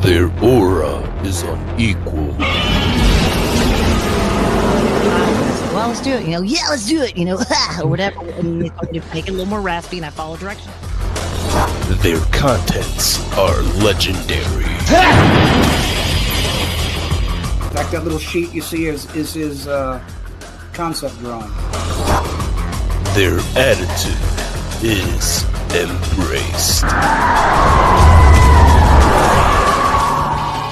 Their aura is unequal. Well, let's do it. Yeah, let's do it. Or whatever. And you make it a little more raspy, and I follow directions. Their contents are legendary. In fact, that little sheet you see is his concept drawing. Their attitude is embraced.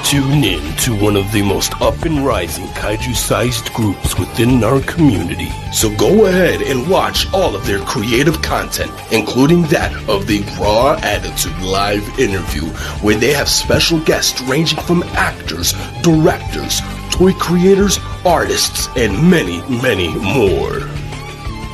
Tune in to one of the most up and rising kaiju-sized groups within our community. So go ahead and watch all of their creative content, including that of the Raw Attitude live interview, where they have special guests ranging from actors, directors, toy creators, artists, and many, many more.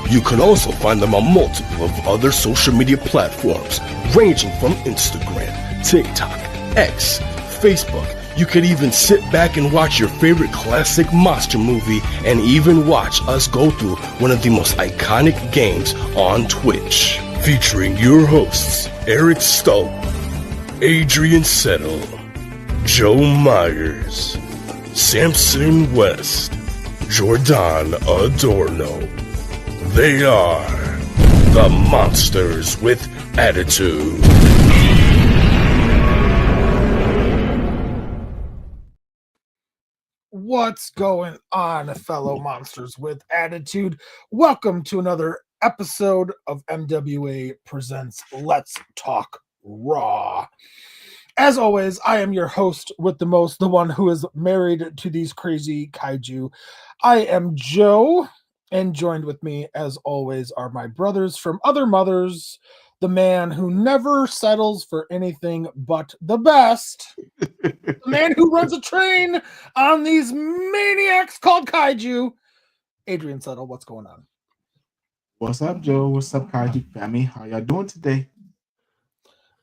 You can also find them on multiple of other social media platforms, ranging from Instagram, TikTok, X, Facebook. You could even sit back and watch your favorite classic monster movie and even watch us go through one of the most iconic games on Twitch. Featuring your hosts, Eric Stowe, Adrian Settle, Joe Myers, Samson West, Jordan Adorno. They are the Monsters with Attitude. What's going on, fellow monsters with attitude? Welcome to another episode of MWA Presents Let's Talk Raw. As always, I am your host with the most, the one who is married to these crazy kaiju. I am Joe, and joined with me, as always, are my brothers from other mothers, the man who never settles for anything but the best, the man who runs a train on these maniacs called kaiju, Adrian Settle. What's going on? What's up, Joe? What's up, kaiju family? How y'all doing today?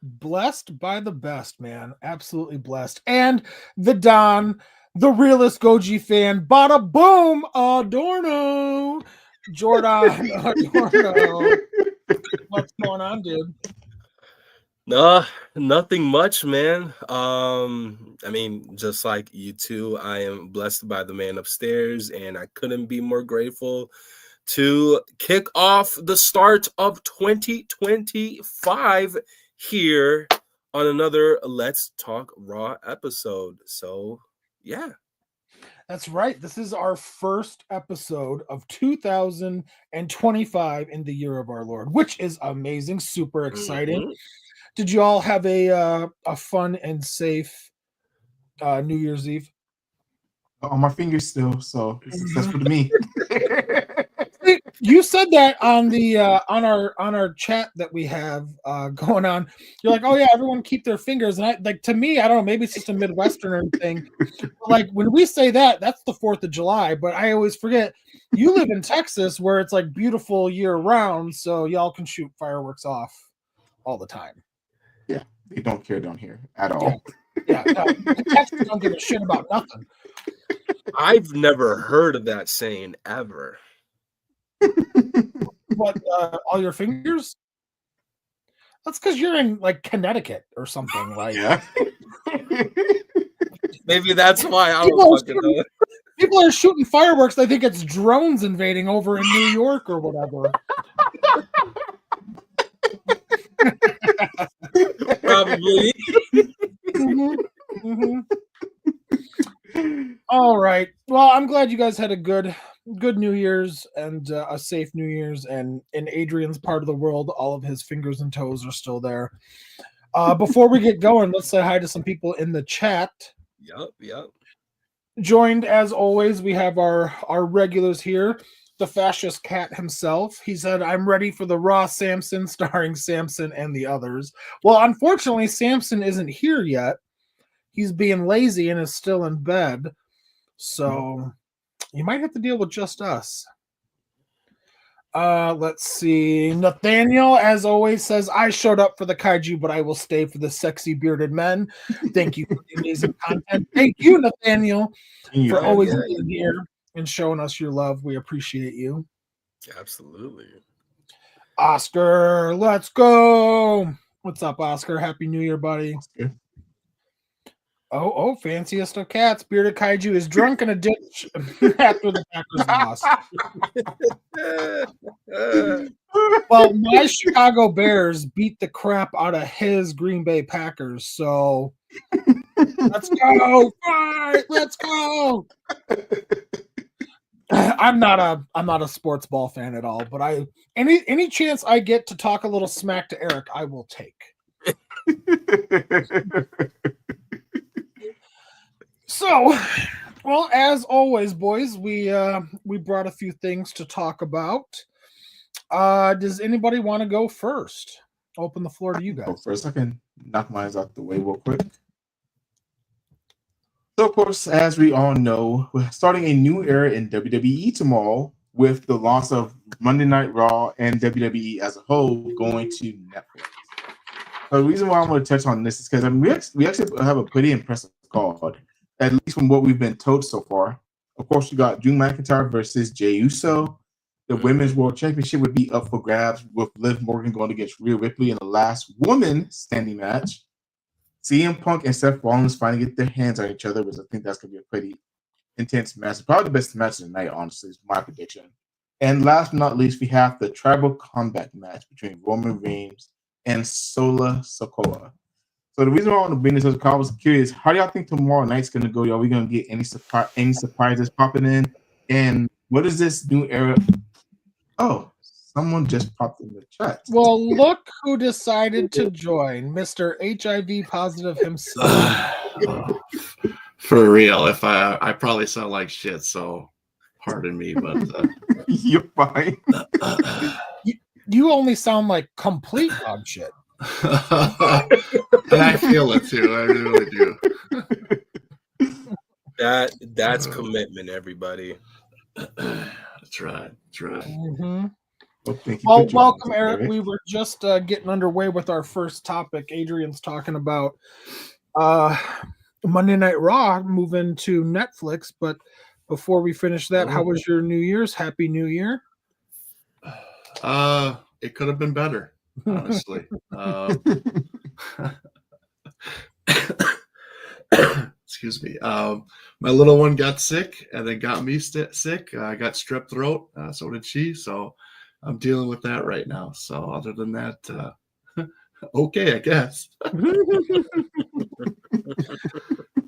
Blessed by the best, man. Absolutely blessed. And the Don, the realest Goji fan, bada boom, Adorno, Jordan Adorno. What's going on, dude? Nothing much, man. Just like you two, I am blessed by the man upstairs, and I couldn't be more grateful to kick off the start of 2025 here on another Let's Talk Raw episode. So, yeah. That's right. This is our first episode of 2025 in the year of our Lord, which is amazing, super exciting. Mm-hmm. Did you all have a fun and safe New Year's Eve? On my fingers still, so it's successful to me. You said that on the on our chat that we have going on. You're like, oh yeah, everyone keep their fingers, and I like, to me, I don't know, maybe it's just a Midwestern thing. Like when we say that, that's the 4th of July, but I always forget you live in Texas where it's like beautiful year round, so y'all can shoot fireworks off all the time. Yeah, they don't care down here at all. Yeah, Texas don't give a shit about nothing. I've never heard of that saying ever. What, all your fingers? That's because you're in like Connecticut or something. Like, yeah. Maybe that's why I don't fucking know. People are shooting fireworks. They think it's drones invading over in New York or whatever. Probably. Mm-hmm. Mm-hmm. All right. Well, I'm glad you guys had a good New Year's and a safe New Year's. And in Adrian's part of the world, all of his fingers and toes are still there. Before we get going, let's say hi to some people in the chat. Yep. Joined, as always, we have our regulars here. The fascist cat himself. He said, I'm ready for the Raw Samson starring Samson and the others. Well, unfortunately, Samson isn't here yet. He's being lazy and is still in bed. So you might have to deal with just us. Let's see. Nathaniel, as always, says, I showed up for the kaiju, but I will stay for the sexy bearded men. Thank you for the amazing content. Thank you, Nathaniel, for always being here and showing us your love. We appreciate you. Absolutely. Oscar, let's go. What's up, Oscar? Happy New Year, buddy. Oh, fanciest of cats. Bearded Kaiju is drunk in a ditch after the Packers lost. Well, my Chicago Bears beat the crap out of his Green Bay Packers, so let's go! Fight! Let's go! I'm not a sports ball fan at all, but any chance I get to talk a little smack to Eric, I will take. So, well, as always, boys, we brought a few things to talk about. Does anybody want to go first? Open the floor to you Go guys. first. I can knock mine out the way real quick. So, of course, as we all know, we're starting a new era in WWE tomorrow with the loss of Monday Night Raw and WWE as a whole going to Netflix. So the reason why I'm going to touch on this is because we actually have a pretty impressive card, at least from what we've been told so far. Of course, you got Drew McIntyre versus Jey Uso. The Women's World Championship would be up for grabs with Liv Morgan going against Rhea Ripley in the last woman standing match. CM Punk and Seth Rollins finally get their hands on each other, which I think that's going to be a pretty intense match. Probably the best match of the night, honestly, is my prediction. And last but not least, we have the Tribal Combat match between Roman Reigns and Sola Sokoa. So the reason why I want to bring this up, I was curious, how do y'all think tomorrow night's going to go? Are we going to get any surprises popping in? And what is this new era? Oh, someone just popped in the chat. Well, look who decided to join, Mr. HIV positive himself. For real, if I probably sound like shit, so pardon me, but You're fine. You only sound like complete dog shit. and I feel it too. I really do. That's commitment, everybody. That's right. That's right. Mm-hmm. Well, thank you. Well, welcome, Eric. We were just getting underway with our first topic. Adrian's talking about Monday Night Raw moving to Netflix. But before we finish that, how was your New Year's? Happy New Year. It could have been better, honestly. Excuse me. My little one got sick and then got me sick. I got strep throat. So did she. So I'm dealing with that right now. So other than that, okay, I guess.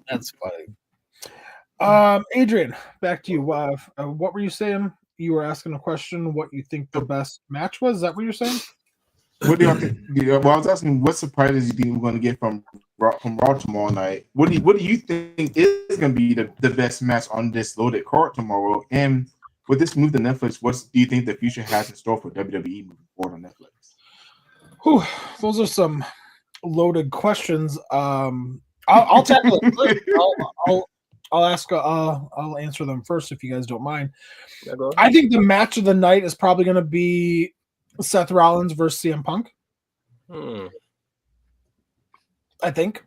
That's funny. Adrian, back to you. What were you saying? You were asking a question. What you think the best match was? Is that what you're saying? What do you think? Well, I was asking what surprises you think we're going to get from Raw tomorrow night. What do you think is going to be the best match on this loaded card tomorrow? And with this move to Netflix, what do you think the future has in store for WWE moving forward on Netflix? Whew, those are some loaded questions. I'll tackle it first. I'll answer them first if you guys don't mind. Yeah, go ahead. I think the match of the night is probably going to be Seth Rollins versus CM Punk. I think.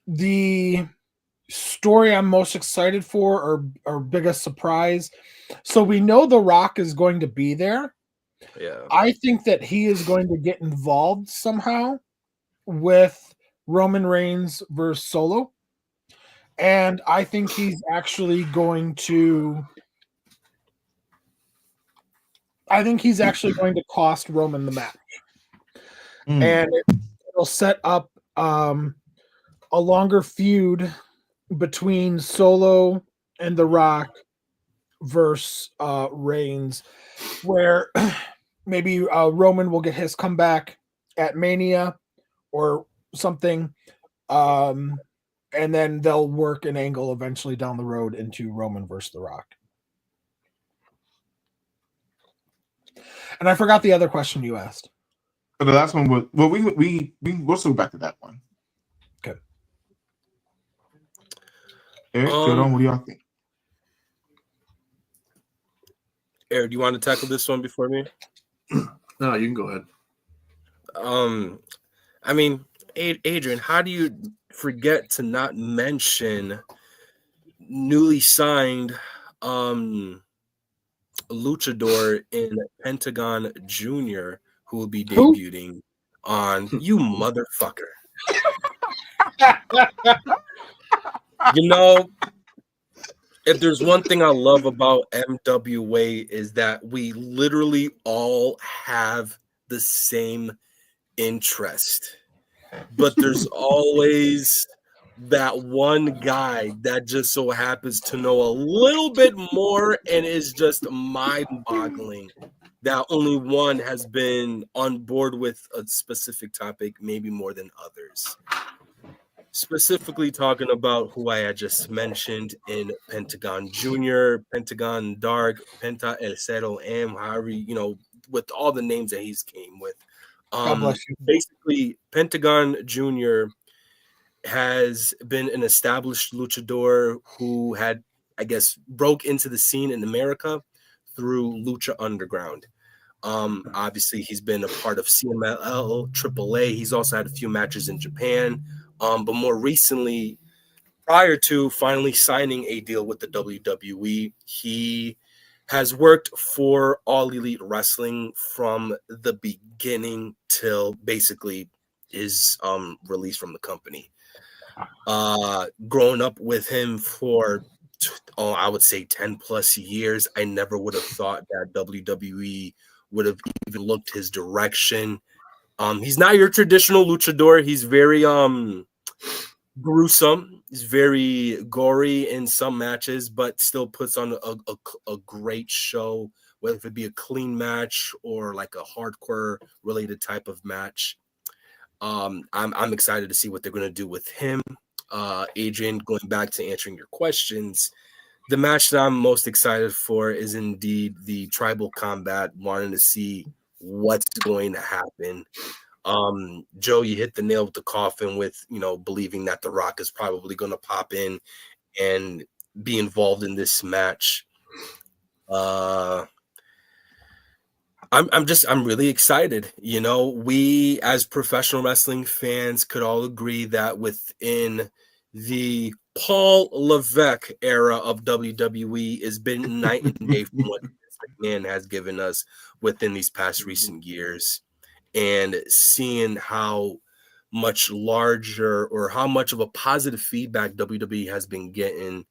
The story I'm most excited for or biggest surprise. So we know The Rock is going to be there. Yeah. I think that he is going to get involved somehow with Roman Reigns versus Solo. And I think he's actually going to cost Roman the match. And it'll set up a longer feud between Solo and The Rock versus Reigns, where maybe Roman will get his comeback at Mania or something, and then they'll work an angle eventually down the road into Roman versus The Rock. And I forgot the other question you asked. So the last one was we'll circle back to that one. Okay. Eric, Jordan, what do y'all think? Eric, do you want to tackle this one before me? No, you can go ahead. I mean, Adrian, how do you forget to not mention newly signed luchador in Pentagon Jr., who will be debuting on You Motherfucker? You know, if there's one thing I love about MWA is that we literally all have the same interest, but there's always that one guy that just so happens to know a little bit more and is just mind-boggling that only one has been on board with a specific topic maybe more than others. Specifically talking about who I had just mentioned in Pentagon Junior, Pentagon Dark, Penta El Cero M, however, with all the names that he's came with. God bless you. Basically, Pentagon Junior has been an established luchador who had, I guess, broke into the scene in America through Lucha Underground. Obviously, he's been a part of CMLL, AAA. He's also had a few matches in Japan. But more recently, prior to finally signing a deal with the WWE, he has worked for All Elite Wrestling from the beginning till basically his release from the company. Growing up with him for, I would say 10 plus years, I never would have thought that WWE would have even looked his direction. He's not your traditional luchador. He's very gruesome. He's very gory in some matches, but still puts on a great show, whether it be a clean match or like a hardcore related type of match. I'm excited to see what they're going to do with him. Adrian, going back to answering your questions, the match that I'm most excited for is indeed the tribal combat, wanting to see what's going to happen. Joe, you hit the nail with the coffin with, believing that The Rock is probably going to pop in and be involved in this match. I'm really excited. We as professional wrestling fans could all agree that within the Paul Levesque era of WWE has been night and day from what McMahon has given us within these past recent years. And seeing how much larger or how much of a positive feedback WWE has been getting,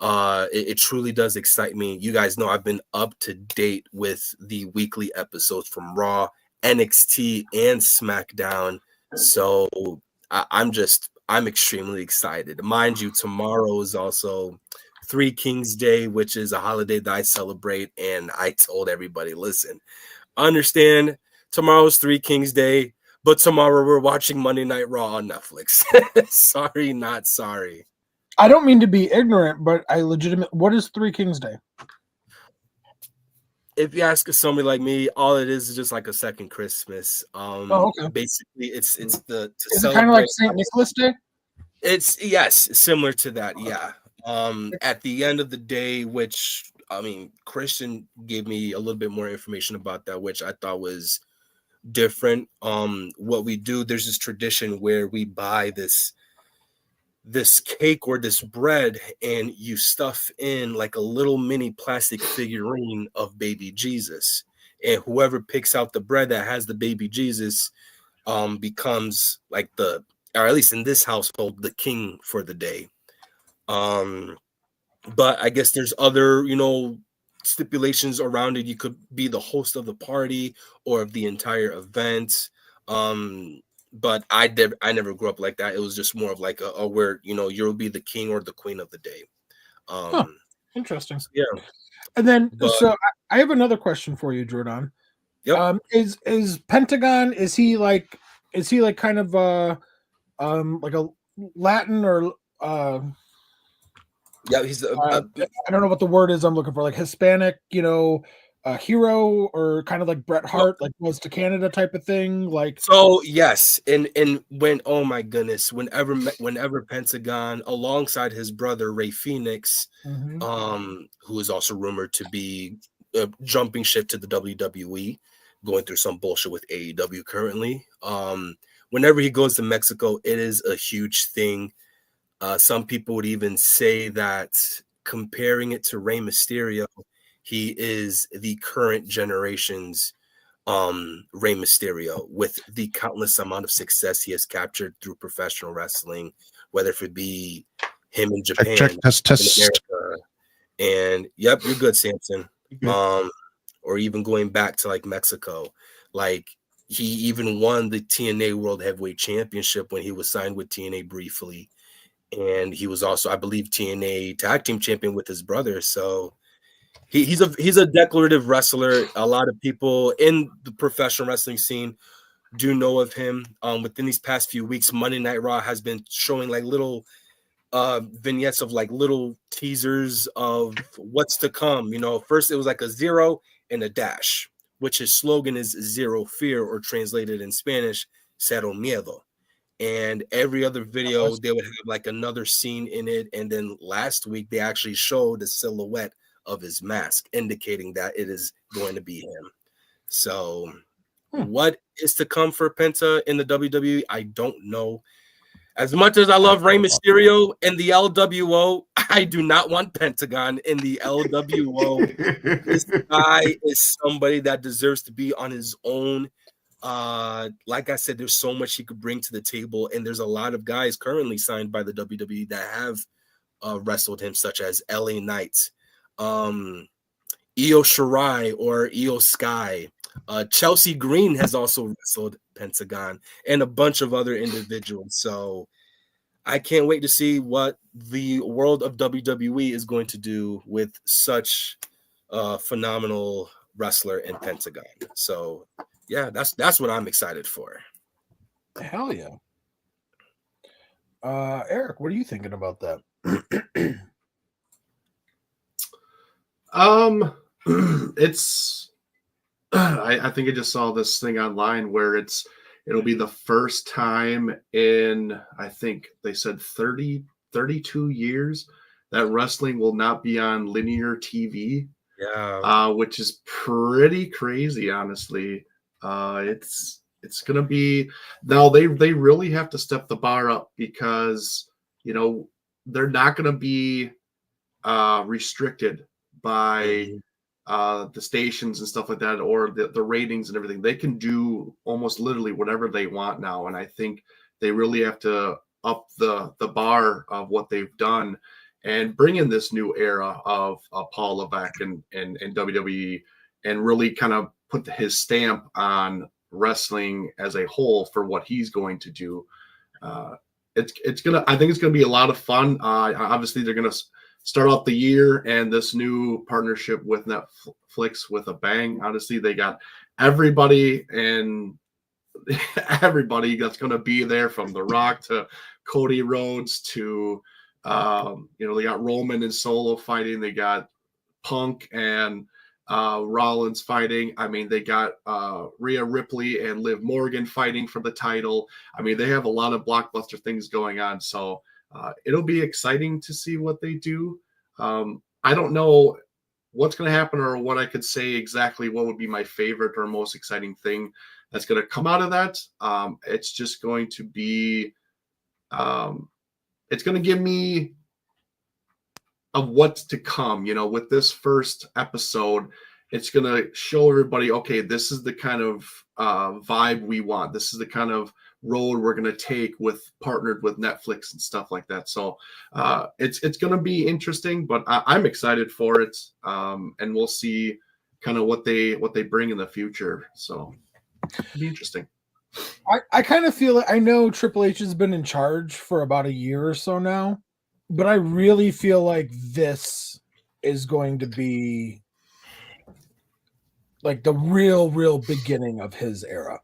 it truly does excite me. You guys know I've been up to date with the weekly episodes from Raw, NXT, and SmackDown. So I'm extremely excited. Mind you, tomorrow is also Three Kings Day, which is a holiday that I celebrate. And I told everybody, listen, understand tomorrow's Three Kings Day, but tomorrow we're watching Monday Night Raw on Netflix. Sorry, not sorry. I don't mean to be ignorant, but what is Three Kings Day? If you ask somebody like me, all it is just like a second Christmas. Okay. Basically it's Is it kind of like St. Nicholas Day? It's similar to that, yeah. At the end of the day, which Christian gave me a little bit more information about that, which I thought was different. What we do, there's this tradition where we buy this cake or this bread and you stuff in like a little mini plastic figurine of baby Jesus, and whoever picks out the bread that has the baby Jesus becomes like or at least in this household, the king for the day. But I guess there's other stipulations around it. You could be the host of the party or of the entire event. But I never grew up like that. It was just more of like where you'll be the king or the queen of the day. Interesting. Yeah. And then so I have another question for you, Jordan. Yep. Is Pentagon, is he like kind of like a Latin or yeah, he's I don't know what the word is I'm looking for, like Hispanic, hero, or kind of like Bret Hart, like was to Canada type of thing, like. So yes, and when, oh my goodness, whenever Pentagon alongside his brother Ray Phoenix, who is also rumored to be jumping ship to the WWE, going through some bullshit with AEW currently. Whenever he goes to Mexico, it is a huge thing. Some people would even say that, comparing it to Rey Mysterio, he is the current generation's Rey Mysterio with the countless amount of success he has captured through professional wrestling, whether it be him in Japan, test. in America, and yep, you're good, Samson. Or even going back to like Mexico, like he even won the TNA World Heavyweight Championship when he was signed with TNA briefly, and he was also, I believe, TNA Tag Team Champion with his brother. So he's a declarative wrestler. A lot of people in the professional wrestling scene do know of him. Within these past few weeks, Monday Night Raw has been showing like little vignettes of like little teasers of what's to come. You know, first it was like a 0 and a dash, which his slogan is zero fear, or translated in Spanish, cero miedo. And every other video they would have like another scene in it. And then last week they actually showed the silhouette of his mask, indicating that it is going to be him. So what is to come for Penta in the WWE, I don't know. As much as I love Rey Mysterio in the LWO, I do not want Pentagon in the LWO. This guy is somebody that deserves to be on his own. Like I said, there's so much he could bring to the table, and there's a lot of guys currently signed by the WWE that have wrestled him, such as LA Knight, Io Shirai or Io Sky. Chelsea Green has also wrestled Pentagon, and a bunch of other individuals. So I can't wait to see what the world of WWE is going to do with such a phenomenal wrestler in Pentagon. So yeah, that's what I'm excited for. Hell yeah. Eric, what are you thinking about that? It's I think I just saw this thing online where it'll be the first time in, I think they said 32 years that wrestling will not be on linear TV. Yeah. Which is pretty crazy, honestly. It's gonna be, now they really have to step the bar up, because you know they're not gonna be restricted by the stations and stuff like that, or the ratings and everything. They can do almost literally whatever they want now, and I think they really have to up the bar of what they've done and bring in this new era of Paul Levesque and WWE, and really kind of put his stamp on wrestling as a whole for what he's going to do. I think it's gonna be a lot of fun. Obviously they're gonna start off the year and this new partnership with Netflix with a bang. Honestly, they got everybody that's going to be there, from The Rock to Cody Rhodes to, they got Roman and Solo fighting. They got Punk and Rollins fighting. I mean, they got Rhea Ripley and Liv Morgan fighting for the title. I mean, they have a lot of blockbuster things going on. So it'll be exciting to see what they do. I don't know what's going to happen, or what I could say exactly what would be my favorite or most exciting thing that's going to come out of that. It's just going to be, it's going to give me of what's to come. With this first episode, it's going to show everybody, okay, this is the kind of vibe we want. This is the kind of road we're going to take partnered with Netflix and stuff like that. So it's going to be interesting, but I'm excited for it. And we'll see kind of what they bring in the future. So it'll be interesting. I kind of feel like, I know Triple H has been in charge for about a year or so now, but I really feel like this is going to be like the real beginning of his era.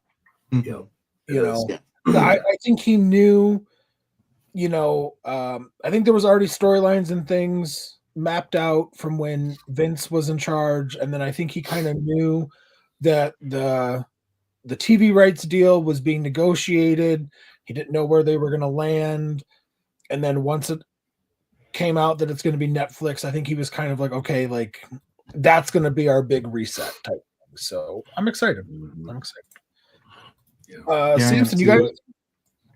Mm-hmm. I think he knew, I think there was already storylines and things mapped out from when Vince was in charge. And then I think he kind of knew that the TV rights deal was being negotiated. He didn't know where they were going to land. And then once it came out that it's going to be Netflix, I think he was kind of like, okay, like that's going to be our big reset type thing. So I'm excited. Samson, you guys?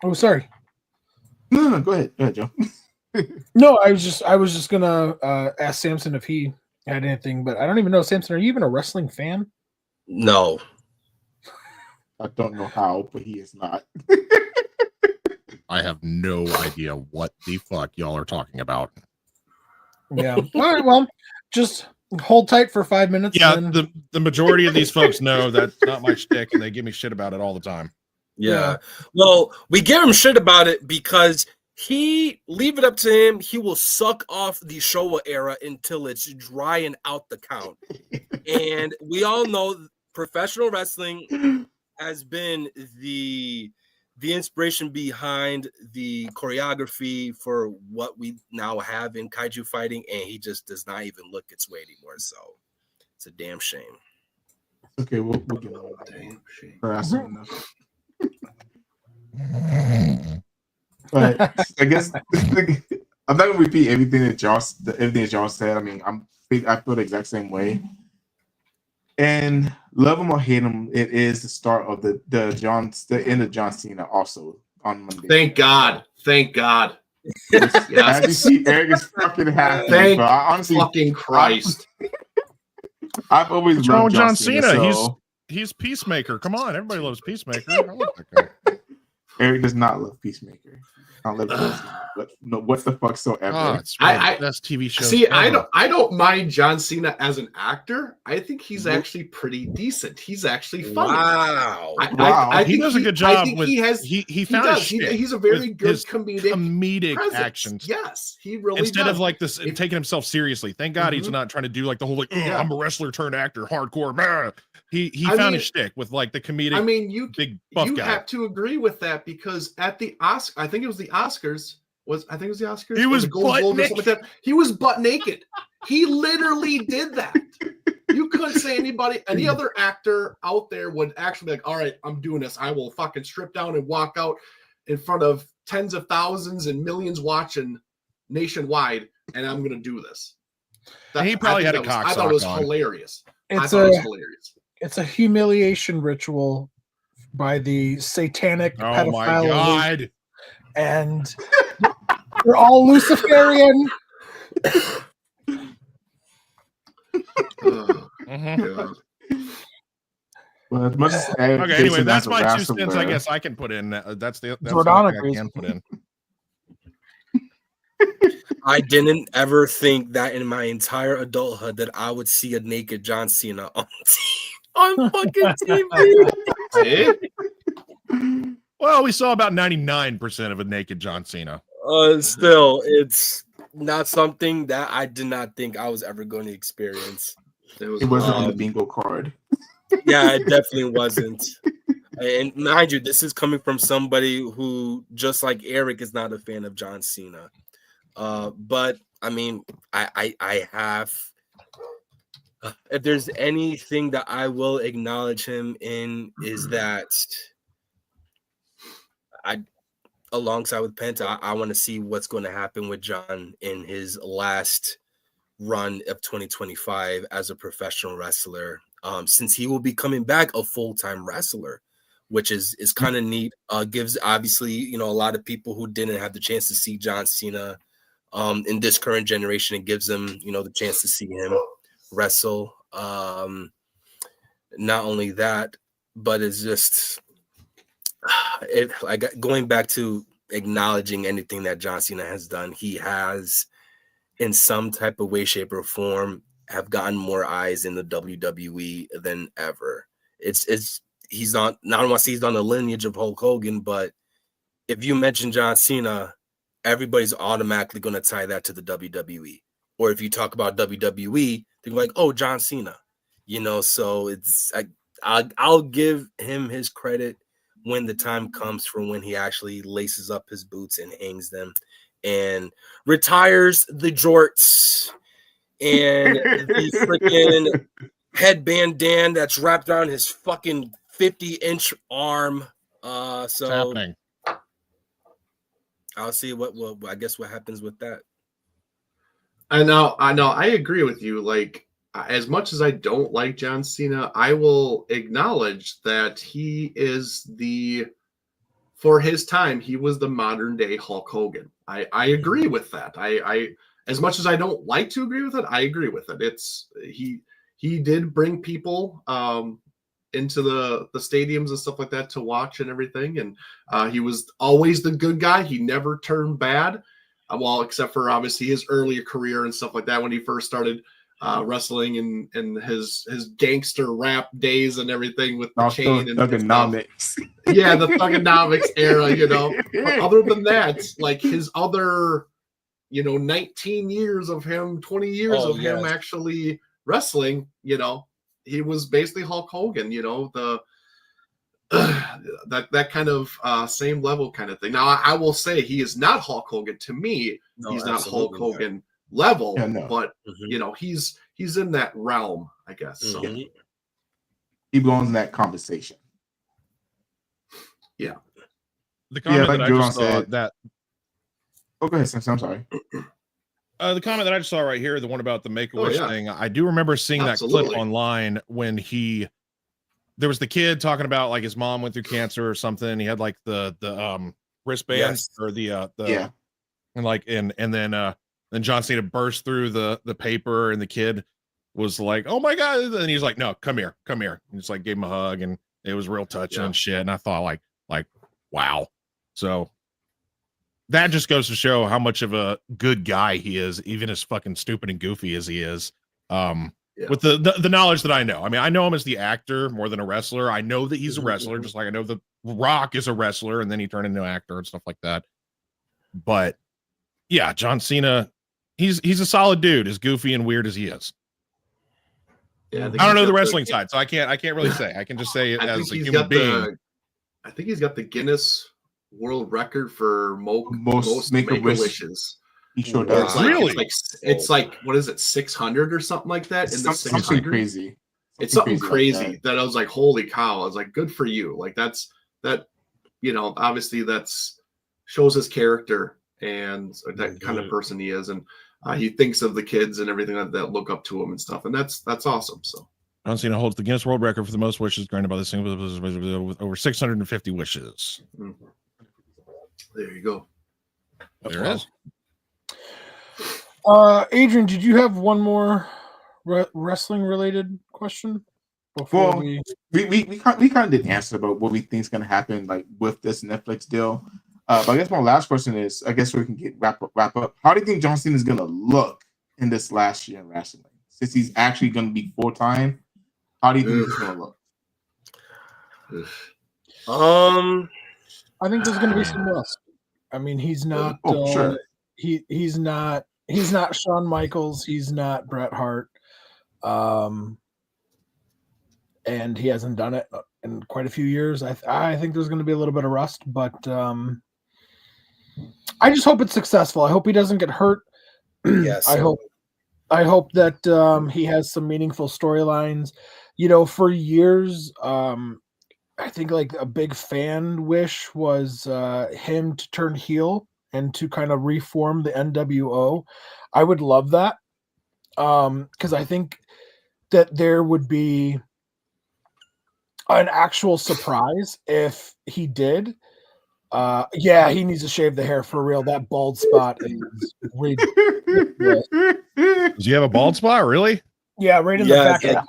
Oh, sorry. No, go ahead, Joe. No, I was just gonna ask Samson if he had anything, but I don't even know. Samson, are you even a wrestling fan? No. I don't know how, but he is not. I have no idea what the fuck y'all are talking about. Yeah. All right. Well, just hold tight for 5 minutes. Yeah, and then... the majority of these folks know that's not my shtick, and they give me shit about it all the time. Yeah. Well, we give him shit about it because leave it up to him. He will suck off the Showa era until it's drying out the count. And we all know professional wrestling has been the inspiration behind the choreography for what we now have in kaiju fighting, and he just does not even look its way anymore. So it's a damn shame. Okay, we'll get on that. Damn shame. Enough. But I guess I'm not gonna repeat everything that John said. I mean, I feel the exact same way. And love him or hate him, it is the start of the end of John Cena also on Monday. Thank God. Yes. As you see, Eric is fucking happy. Thank honestly, fucking Christ. I've always loved John Cena. So... He's Peacemaker. Come on, everybody loves Peacemaker. I love that guy. Eric does not love Peacemaker. I don't love John Cena, but no, what the fuck so ever. It's one of the best TV shows. See, ever. I don't mind John Cena as an actor. I think he's actually pretty decent. He's actually funny. Wow. I he does a good job with he found his shit he's a very good his comedic presence. action. Yes, he really instead does. of like this taking himself seriously. Thank God he's not trying to do like the whole like I'm a wrestler turned actor, hardcore. Blah. He found his shtick with like the comedic. I mean, you buff guy. have to agree with that because at the Oscar, I think it was the Oscars. He was butt naked. Like that. He was butt naked. He literally did that. You couldn't say any other actor out there would actually be like, all right, I'm doing this. I will fucking strip down and walk out in front of tens of thousands and millions watching nationwide, and I'm going to do this. He probably had a cocksock on. I thought it was hilarious. It's a humiliation ritual by the satanic pedophile. Oh my God. Elite. And they're all Luciferian. Well, as much as okay, anyway, that's my 2 cents. I guess I can put in. That's Jordana I can put in. I didn't ever think that in my entire adulthood that I would see a naked John Cena on fucking TV. Well, we saw about 99% of a naked John Cena. Still, it's not something that I did not think I was ever going to experience. It wasn't on the bingo card. Yeah, it definitely wasn't. And mind you, this is coming from somebody who, just like Eric, is not a fan of John Cena. But I mean, I have. If there's anything that I will acknowledge him in, is that alongside with Penta, I want to see what's going to happen with John in his last run of 2025 as a professional wrestler, since he will be coming back a full-time wrestler, which is kind of neat. Gives obviously, a lot of people who didn't have the chance to see John Cena in this current generation, it gives them, the chance to see him wrestle. Not only that, but it's just going back to acknowledging anything that John Cena has done. He has, in some type of way, shape, or form, have gotten more eyes in the WWE than ever. He's not. I don't want to say he's on the lineage of Hulk Hogan, but if you mention John Cena, everybody's automatically going to tie that to the WWE. Or if you talk about WWE, they're like, "Oh, John Cena," So it's I'll give him his credit when the time comes for when he actually laces up his boots and hangs them and retires the jorts and the freaking headband that's wrapped around his fucking 50-inch arm. So it's happening. I'll see what happens with that. I know. I agree with you. Like, as much as I don't like John Cena, I will acknowledge that he is for his time, he was the modern day Hulk Hogan. I agree with that. I as much as I don't like to agree with it, I agree with it. He did bring people into the stadiums and stuff like that to watch and everything. And he was always the good guy. He never turned bad. Well, except for obviously his earlier career and stuff like that when he first started wrestling and his gangster rap days and everything with the chain and thugonomics. Yeah, the thugonomics era, you know. But other than that, like his other, 19 years of him, 20 years of him actually wrestling, he was basically Hulk Hogan, the that kind of same level kind of thing. Now, I will say he is not Hulk Hogan. To me, he's not Hulk Hogan level, but he's in that realm, I guess. So he belongs in that conversation. Yeah. The comment like that I Jordan just saw said, that. Oh, go ahead, Sam. I'm sorry. The comment that I just saw right here, the one about the Make-A-Wish thing, I do remember seeing that clip online when there was the kid talking about like his mom went through cancer or something. He had like the wristband or and then John Cena burst through the paper and the kid was like, "Oh my God." And he's like, "No, come here. And just like gave him a hug and it was real touching and shit. And I thought like, wow. So that just goes to show how much of a good guy he is, even as fucking stupid and goofy as he is. With the knowledge that I know. I mean, I know him as the actor more than a wrestler. I know that he's a wrestler, just like I know the Rock is a wrestler, and then he turned into an actor and stuff like that. But yeah, John Cena, he's a solid dude, as goofy and weird as he is. Yeah, I don't know the wrestling side, so I can't really say. I can just say it as a human being. I think he's got the Guinness World Record for most Make-A-Wishes. He sure does. Really? It's like what is it, 600 or something like that? In the 600? Something crazy. It's something crazy that I was like, holy cow! I was like, good for you. Like that. Obviously that's shows his character and that kind of person he is, and he thinks of the kids and everything that look up to him and stuff, and that's awesome. So John Cena holds the Guinness World Record for the most wishes granted by the single with over 650 wishes. Mm-hmm. There you go. There it is. Adrian, did you have one more wrestling related question before we kind of did answer about what we think is going to happen like with this Netflix deal? But I guess my last question is, I guess we can wrap up. How do you think John Cena is going to look in this last year in wrestling? Since he's actually going to be full-time, how do you think he's going to look? I think there's going to be some rust. I mean, he's not. Sure. He's not Shawn Michaels. He's not Bret Hart. And he hasn't done it in quite a few years. I think there's going to be a little bit of rust, but I just hope it's successful. I hope he doesn't get hurt. Yes. I hope that he has some meaningful storylines. For years, I think like a big fan wish was him to turn heel and to kind of reform the NWO. I would love that because I think that there would be an actual surprise if he did. He needs to shave the hair for real. That bald spot is ridiculous. Does he have a bald spot? Really? Yeah, right in the back of the head.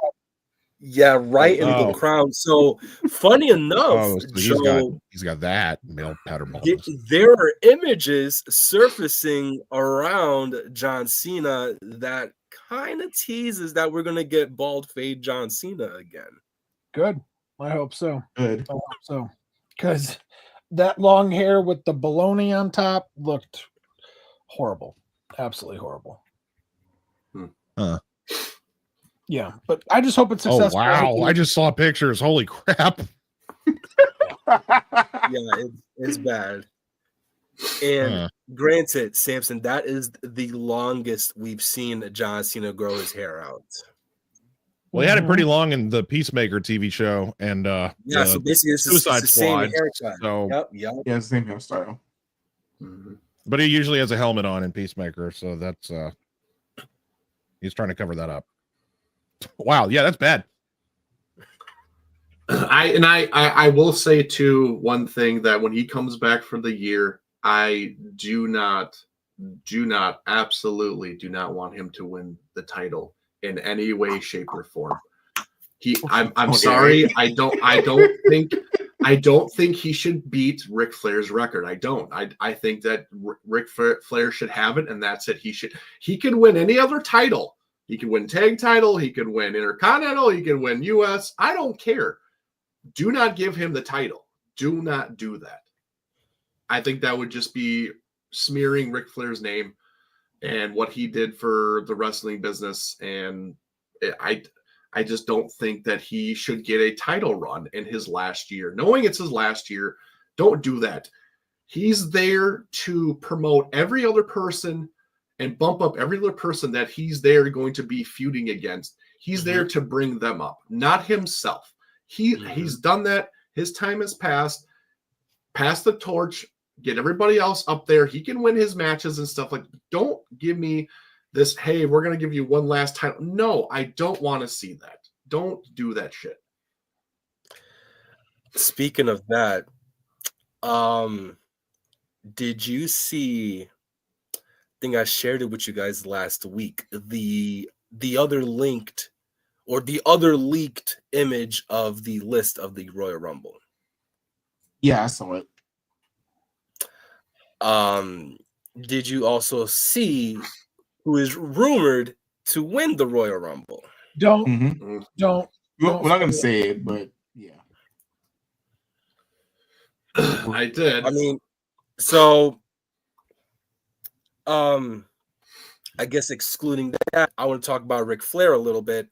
Yeah, right in the crown. So funny enough, so he's got that male pattern baldness. There are images surfacing around John Cena that kind of teases that we're gonna get bald fade John Cena again. Good. I hope so. Good. I hope so. Because that long hair with the baloney on top looked horrible. Absolutely horrible. Yeah, but I just hope it's successful. Oh, wow. I just saw pictures. Holy crap. Yeah, it's bad. And granted, Samson, that is the longest we've seen John Cena grow his hair out. Well, he had it pretty long in the Peacemaker TV show, and so basically it's Suicide the Squad. Same haircut. So yep. Yeah, it's the same hairstyle. Mm-hmm. But he usually has a helmet on in Peacemaker, so that's he's trying to cover that up. Wow, yeah, that's bad. I will say too one thing, that when he comes back for the year, I absolutely do not want him to win the title in any way, shape, or form. I'm sorry. I don't think he should beat Ric Flair's record. I don't. I think that Ric Flair should have it, and that's it. He can win any other title. He can win tag title. He can win Intercontinental. He can win US. I don't care. Do not give him the title. Do not do that. I think that would just be smearing Ric Flair's name and what he did for the wrestling business. And I just don't think that he should get a title run in his last year. Knowing it's his last year, don't do that. He's there to promote every other person and bump up every other person that he's there going to be feuding against. He's there to bring them up, not himself. He's done that. His time has passed. Pass the torch. Get everybody else up there. He can win his matches and stuff. Like, don't give me this, hey, we're going to give you one last title. No, I don't want to see that. Don't do that shit. Speaking of that, did you see, I think I shared it with you guys last week, the other leaked image of the list of the Royal Rumble? Yeah, I saw it. Did you also see who is rumored to win the Royal Rumble? We're not going to say it, but yeah. I did. I mean, so, I guess excluding that, I want to talk about Ric Flair a little bit.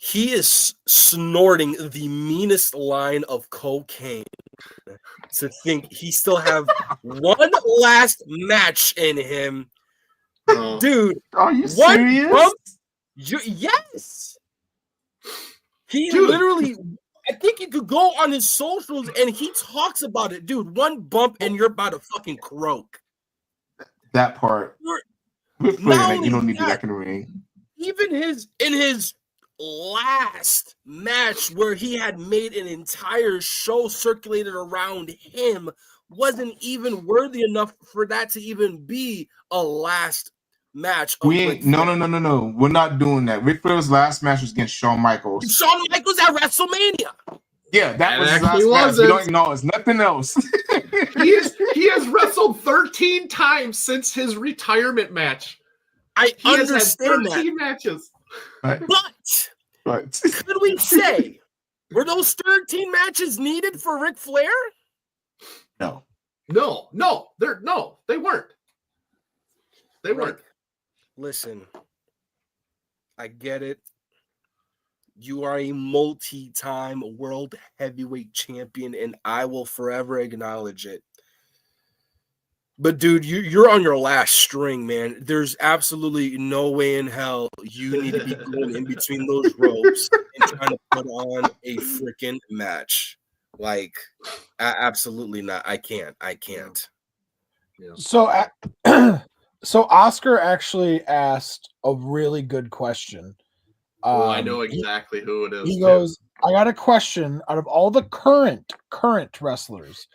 He is snorting the meanest line of cocaine to think he still have one last match in him. Dude, are you serious? Yes. He literally, I think you could go on his socials and he talks about it. Dude, one bump and you're about to fucking croak. That part. With Flair, you don't need to be back in the ring. Even in his last match where he had made an entire show circulated around him wasn't even worthy enough for that to even be a last match. No. We're not doing that. Ric Flair's last match was against Shawn Michaels. Shawn Michaels at WrestleMania. Yeah, that was his last match. We don't acknowledge nothing else. He has wrestled 13 times since his retirement match. I understand that. 13 matches. Right. But could we say, were those 13 matches needed for Ric Flair? No. They weren't. They weren't. Listen, I get it. You are a multi-time world heavyweight champion, and I will forever acknowledge it. But, dude, you're on your last string, man. There's absolutely no way in hell you need to be going in between those ropes and trying to put on a freaking match. Like, absolutely not. I can't. Yeah. So Oscar actually asked a really good question. I know exactly who it is. He goes, I got a question. Out of all the current wrestlers,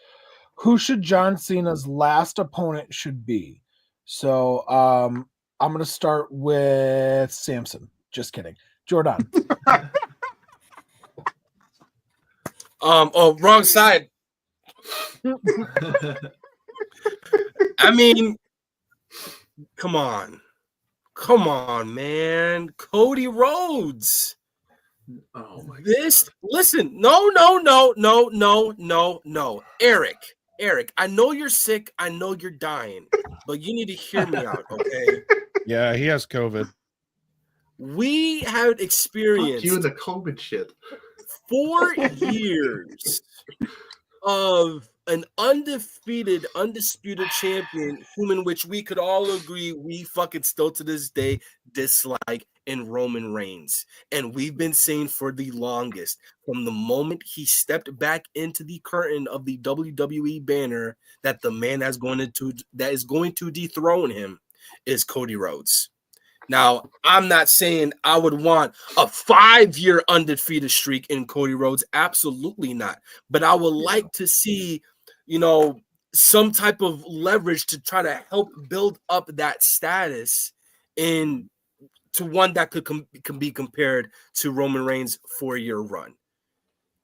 who should John Cena's last opponent should be? So I'm going to start with Samson. Just kidding. Jordan. Wrong side. I mean, come on, man. Cody Rhodes. Oh my God. Listen, no. Eric, I know you're sick. I know you're dying, but you need to hear me out, okay? Yeah, he has COVID. We have experienced you and the COVID shit. 4 years of an undisputed champion, whom in which we could all agree we fucking still to this day dislike in Roman Reigns. And we've been saying for the longest, from the moment he stepped back into the curtain of the WWE banner, that the man that is going to dethrone him is Cody Rhodes. Now, I'm not saying I would want a 5-year undefeated streak in Cody Rhodes. Absolutely not. But I would like to see, some type of leverage to try to help build up that status in to one that can be compared to Roman Reigns' 4-year run.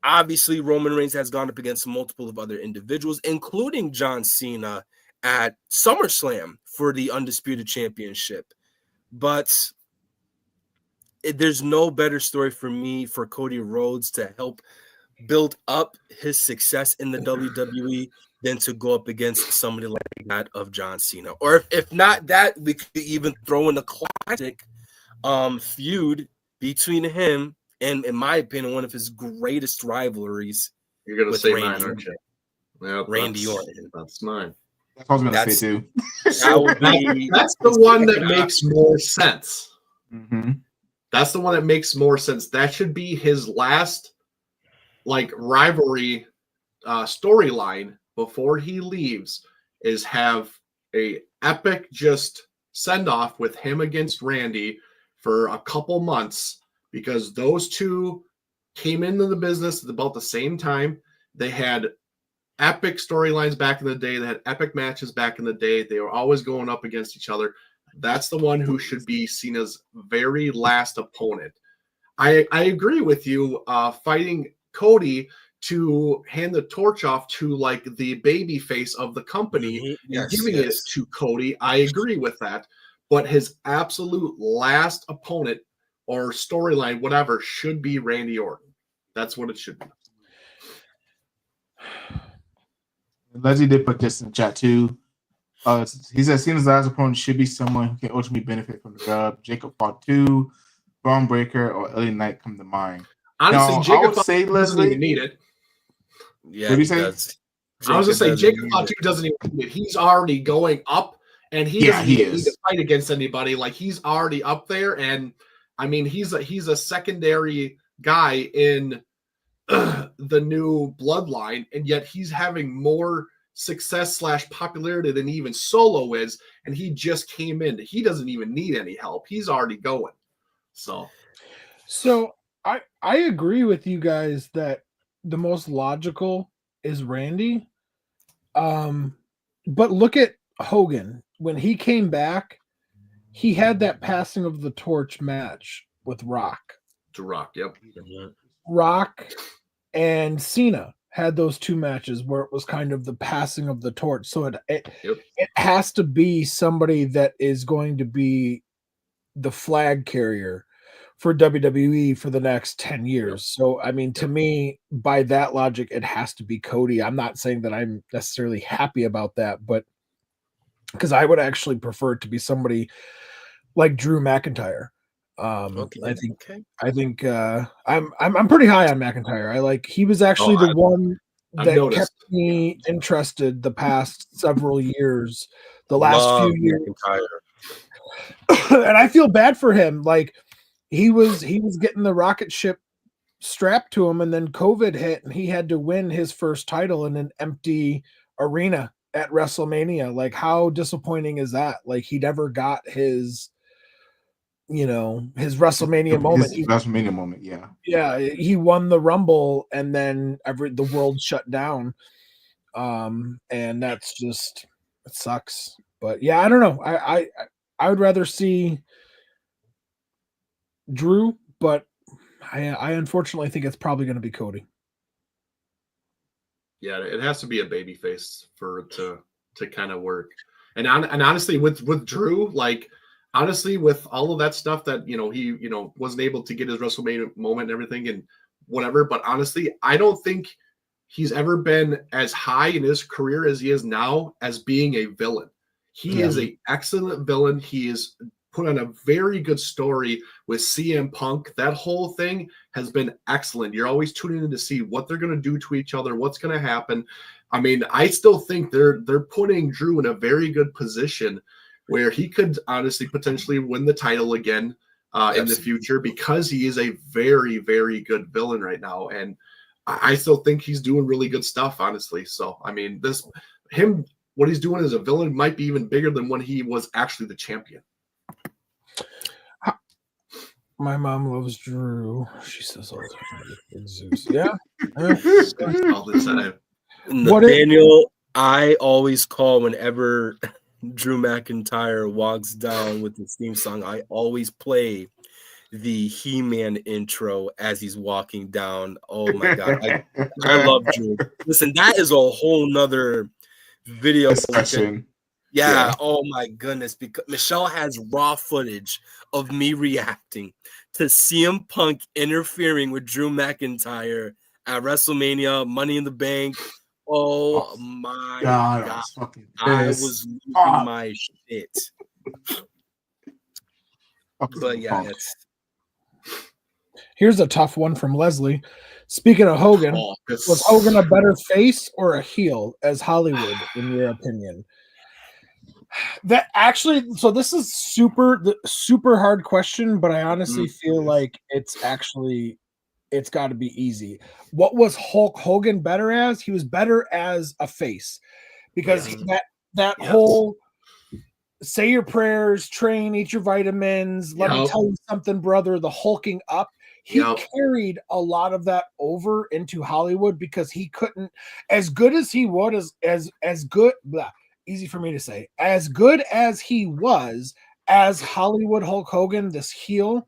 Obviously, Roman Reigns has gone up against multiple of other individuals, including John Cena at SummerSlam for the Undisputed Championship. But there's no better story for me for Cody Rhodes to help build up his success in the WWE than to go up against somebody like that of John Cena. Or if not that, we could even throw in a classic feud between him and, in my opinion, one of his greatest rivalries. You're going to with say Randy mine, aren't you? Yeah, Randy Orton. That's mine. That's what I was going to say too. That's the one that makes more sense. Mm-hmm. That's the one that makes more sense. That should be his last rivalry storyline before he leaves, is have a epic just send off with him against Randy for a couple months, because those two came into the business at about the same time. They had epic storylines back in the day. They had epic matches back in the day. They were always going up against each other. That's the one who should be Cena's very last opponent. I agree with you. Fighting Cody to hand the torch off to the baby face of the company and giving it to Cody. I agree with that. But his absolute last opponent or storyline, whatever, should be Randy Orton. That's what it should be. Leslie did put this in chat too. He said Cena's last opponent should be someone who can ultimately benefit from the rub. Jacob Fatu, Braun Breaker, or LA Knight come to mind. Honestly, now, Jacob say doesn't even need it. Yeah, he does. I was going to say Jacob Fatu doesn't even need it. He's already going up, and he doesn't even need to fight against anybody. He's already up there, and I mean he's a secondary guy in the new bloodline, and yet he's having more success / popularity than even Solo is, and he just came in. He doesn't even need any help. He's already going. So I agree with you guys that the most logical is Randy. But look at Hogan. When he came back, he had that passing of the torch match with Rock. To Rock, yep. Rock and Cena had those two matches where it was kind of the passing of the torch. So it has to be somebody that is going to be the flag carrier for WWE for the next 10 years. So, I mean, to me, by that logic, it has to be Cody. I'm not saying that I'm necessarily happy about that, but because I would actually prefer it to be somebody like Drew McIntyre. I think I'm pretty high on McIntyre. He was actually the one that kept me interested the past several years, the last few years. And I feel bad for him. He was getting the rocket ship strapped to him, and then COVID hit, and he had to win his first title in an empty arena at WrestleMania. How disappointing is that? He never got his WrestleMania moment. WrestleMania moment, yeah. Yeah, he won the Rumble, and then the world shut down. And that's just, it sucks. But yeah, I don't know. I would rather see Drew, but I unfortunately think it's probably going to be Cody. Yeah, it has to be a babyface for it to kind of work. And honestly, with Drew, honestly, with all of that stuff that he wasn't able to get his WrestleMania moment and everything and whatever, but honestly, I don't think he's ever been as high in his career as he is now as being a villain. He is an excellent villain. He is put on a very good story with CM Punk. That whole thing has been excellent. You're always tuning in to see what they're going to do to each other, what's going to happen. I mean, I still think they're putting Drew in a very good position where he could honestly potentially win the title again in the future, because he is a very, very good villain right now. And I still think he's doing really good stuff, honestly. So, I mean, what he's doing as a villain might be even bigger than when he was actually the champion. My mom loves Drew. She says all the time. Zeus. Yeah. All the time. Nathaniel, I always call whenever Drew McIntyre walks down with his theme song, I always play the He-Man intro as he's walking down. Oh my god, I love Drew. Listen, that is a whole nother video. Discussion. Yeah, oh my goodness, because Michelle has raw footage of me reacting to CM Punk interfering with Drew McIntyre at WrestleMania, Money in the Bank. Oh my god. I was losing my shit. But yeah, here's a tough one from Leslie. Speaking of Hogan, was Hogan a better face or a heel as Hollywood, in your opinion? That actually, so this is super hard question, but I honestly feel like it's got to be easy. What was Hulk Hogan better as? He was better as a face, because that whole say your prayers, train, eat your vitamins, let me tell you something, brother, the hulking up. He carried a lot of that over into Hollywood because he couldn't, as good as he was, as good, easy for me to say, as good as he was as Hollywood Hulk Hogan, this heel,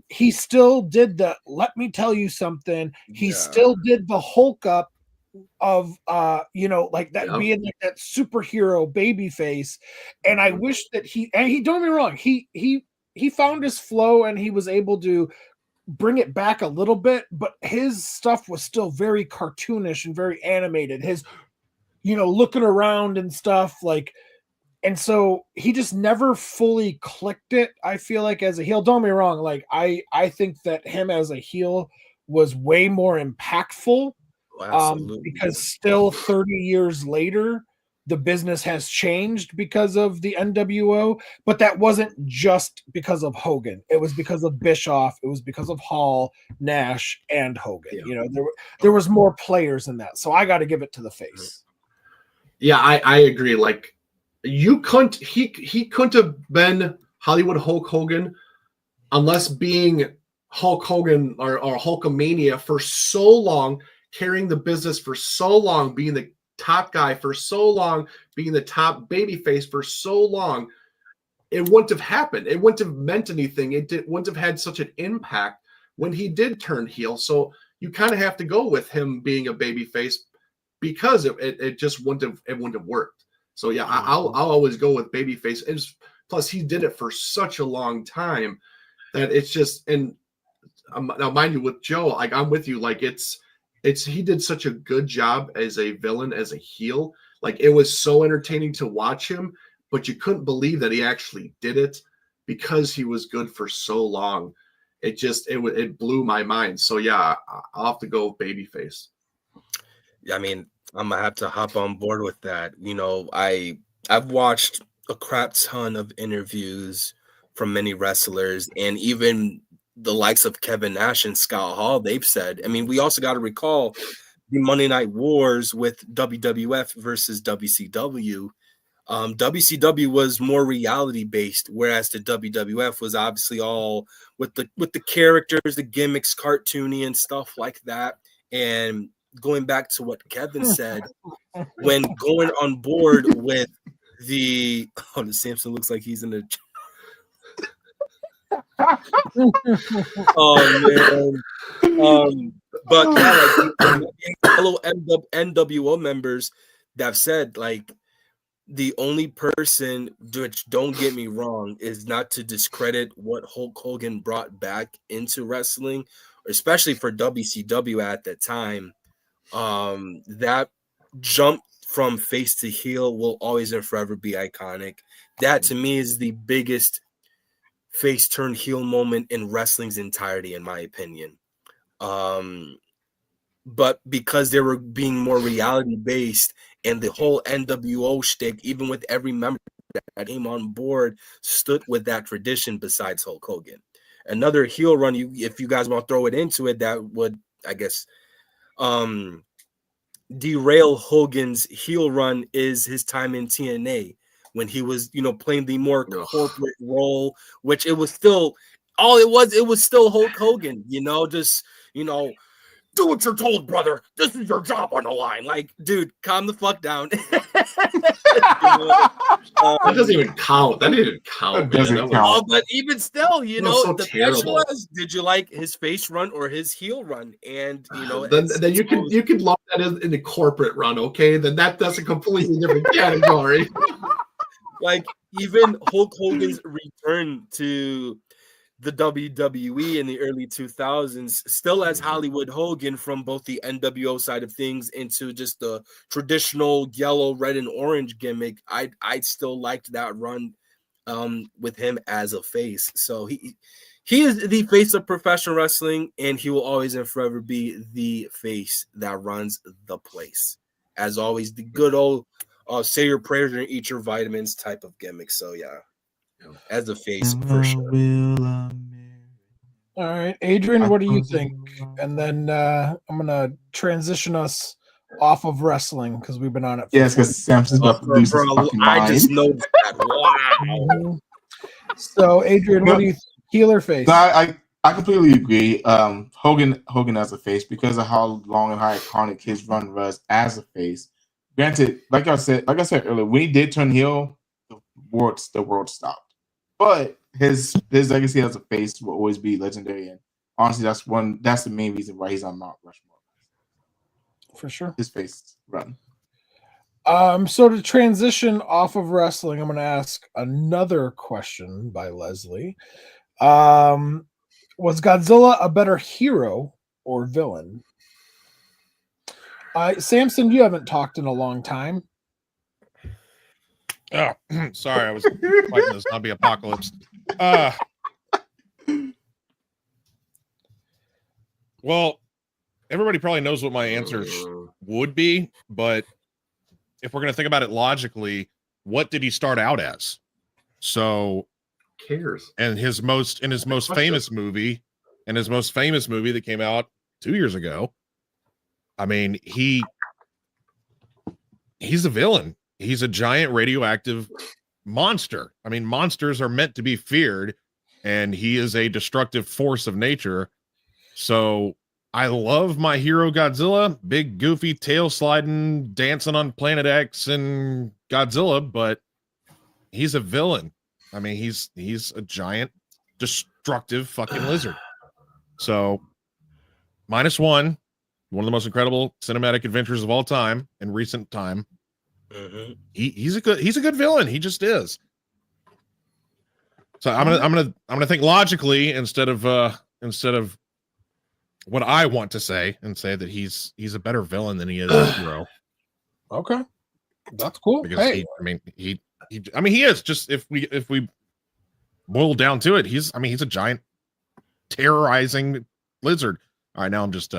he still did the let me tell you something. He still did the Hulk up of like that being like that superhero baby face. And I wish that he don't get me wrong, he found his flow and he was able to bring it back a little bit, but his stuff was still very cartoonish and very animated. His looking around and stuff, like, and so he just never fully clicked it, I feel like, as a heel. Don't get me wrong, like I think that him as a heel was way more impactful, because still 30 years later the business has changed because of the NWO, but that wasn't just because of Hogan. It was because of Bischoff, it was because of Hall, Nash, and Hogan. There was more players in that, so I got to give it to the face. Yeah, I agree. Like, you couldn't, he couldn't have been Hollywood Hulk Hogan unless being Hulk Hogan or Hulkamania for so long, carrying the business for so long, being the top guy for so long, being the top babyface for so long. It wouldn't have happened. It wouldn't have meant anything. Wouldn't have had such an impact when he did turn heel. So you kind of have to go with him being a babyface, because it just wouldn't have worked. So yeah, I'll always go with babyface. Plus, he did it for such a long time that it's just. And now, mind you, with Joe, like, I'm with you. Like, he did such a good job as a villain, as a heel. Like, it was so entertaining to watch him, but you couldn't believe that he actually did it because he was good for so long. It blew my mind. So yeah, I'll have to go with babyface. I mean, I'm gonna have to hop on board with that. I've watched a crap ton of interviews from many wrestlers, and even the likes of Kevin Nash and Scott Hall. They've said, I mean, we also got to recall the Monday Night Wars with WWF versus WCW. WCW was more reality based, whereas the WWF was obviously all with the characters, the gimmicks, cartoony and stuff like that. And going back to what Kevin said, when going on board with the Samson looks like he's in a but yeah, like fellow NWO members that have said, like, the only person, which, don't get me wrong, is not to discredit what Hulk Hogan brought back into wrestling, especially for WCW at that time. That jump from face to heel will always and forever be iconic. That, to me, is the biggest face turn heel moment in wrestling's entirety, in my opinion. But because they were being more reality based, and the whole NWO shtick, even with every member that came on board, stood with that tradition besides Hulk Hogan. Another heel run, if you guys want to throw it into it, that would, I guess, derail Hogan's heel run is his time in TNA, when he was, playing the more corporate role, which it was still, it was still Hulk Hogan, do what you're told, brother. This is your job on the line. Like, dude, calm the fuck down. That doesn't even count. That didn't count. That doesn't man. count. But even still, you That was know, so the terrible. question was, did you like his face run or his heel run? And you know, Then you could lump that in the corporate run, okay? Then that's a completely different category. like even Hulk Hogan's return to the WWE in the early 2000s, still as Hollywood Hogan from both the NWO side of things into just the traditional yellow, red, and orange gimmick. I still liked that run with him as a face. So he is the face of professional wrestling, and he will always and forever be the face that runs the place. As always, the good old say your prayers and eat your vitamins type of gimmick. So yeah, as a face for sure. All right, Adrian, what do you think? And then I'm gonna transition us off of wrestling because we've been on it. Yes, because Samson's about to lose his fucking I mind. just know that. Wow. So, Adrian, what do you think? Heel or face? No, I completely agree. Hogan as a face because of how long and how iconic his run was as a face. Granted, like I said earlier, when he did turn heel, the world stopped. But his legacy as a face will always be legendary, and honestly, that's the main reason why he's on Mount Rushmore. For sure, his face run. So to transition off of wrestling, I'm going to ask another question by Leslie. Was Godzilla a better hero or villain? Samson, you haven't talked in a long time. Oh, sorry, I was fighting the zombie apocalypse. Well, everybody probably knows what my answers would be, but if we're going to think about it logically, what did he start out as? So, cares. And his most famous movie that came out 2 years ago. I mean, he's a villain. He's a giant radioactive monster. I mean, monsters are meant to be feared, and he is a destructive force of nature. So I love my hero Godzilla, big, goofy, tail sliding, dancing on Planet X and Godzilla, but he's a villain. I mean, he's a giant, destructive fucking lizard. So -1, one of the most incredible cinematic adventures of all time in recent time. Mm-hmm. He's a good villain. He just is. So I'm gonna think logically instead of what I want to say, and say that he's a better villain than he is a hero. Okay, that's cool. Because hey, he is. Just if we boil down to it, he's a giant terrorizing lizard. All right, now I'm just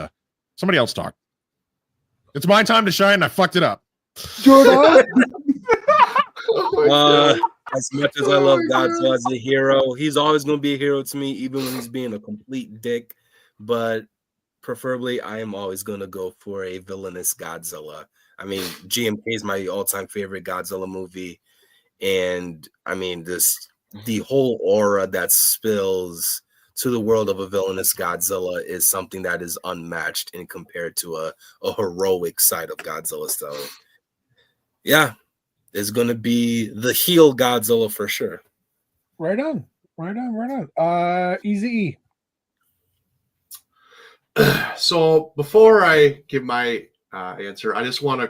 somebody else talk. It's my time to shine. I fucked it up. Jordan. As much as I love Godzilla as a hero, he's always going to be a hero to me, even when he's being a complete dick. But preferably, I am always going to go for a villainous Godzilla. I mean, GMK is my all-time favorite Godzilla movie, and I mean, the whole aura that spills to the world of a villainous Godzilla is something that is unmatched and compared to a heroic side of Godzilla. So, yeah, it's going to be the heel Godzilla for sure. Right on. Easy E. So before I give my answer, I just want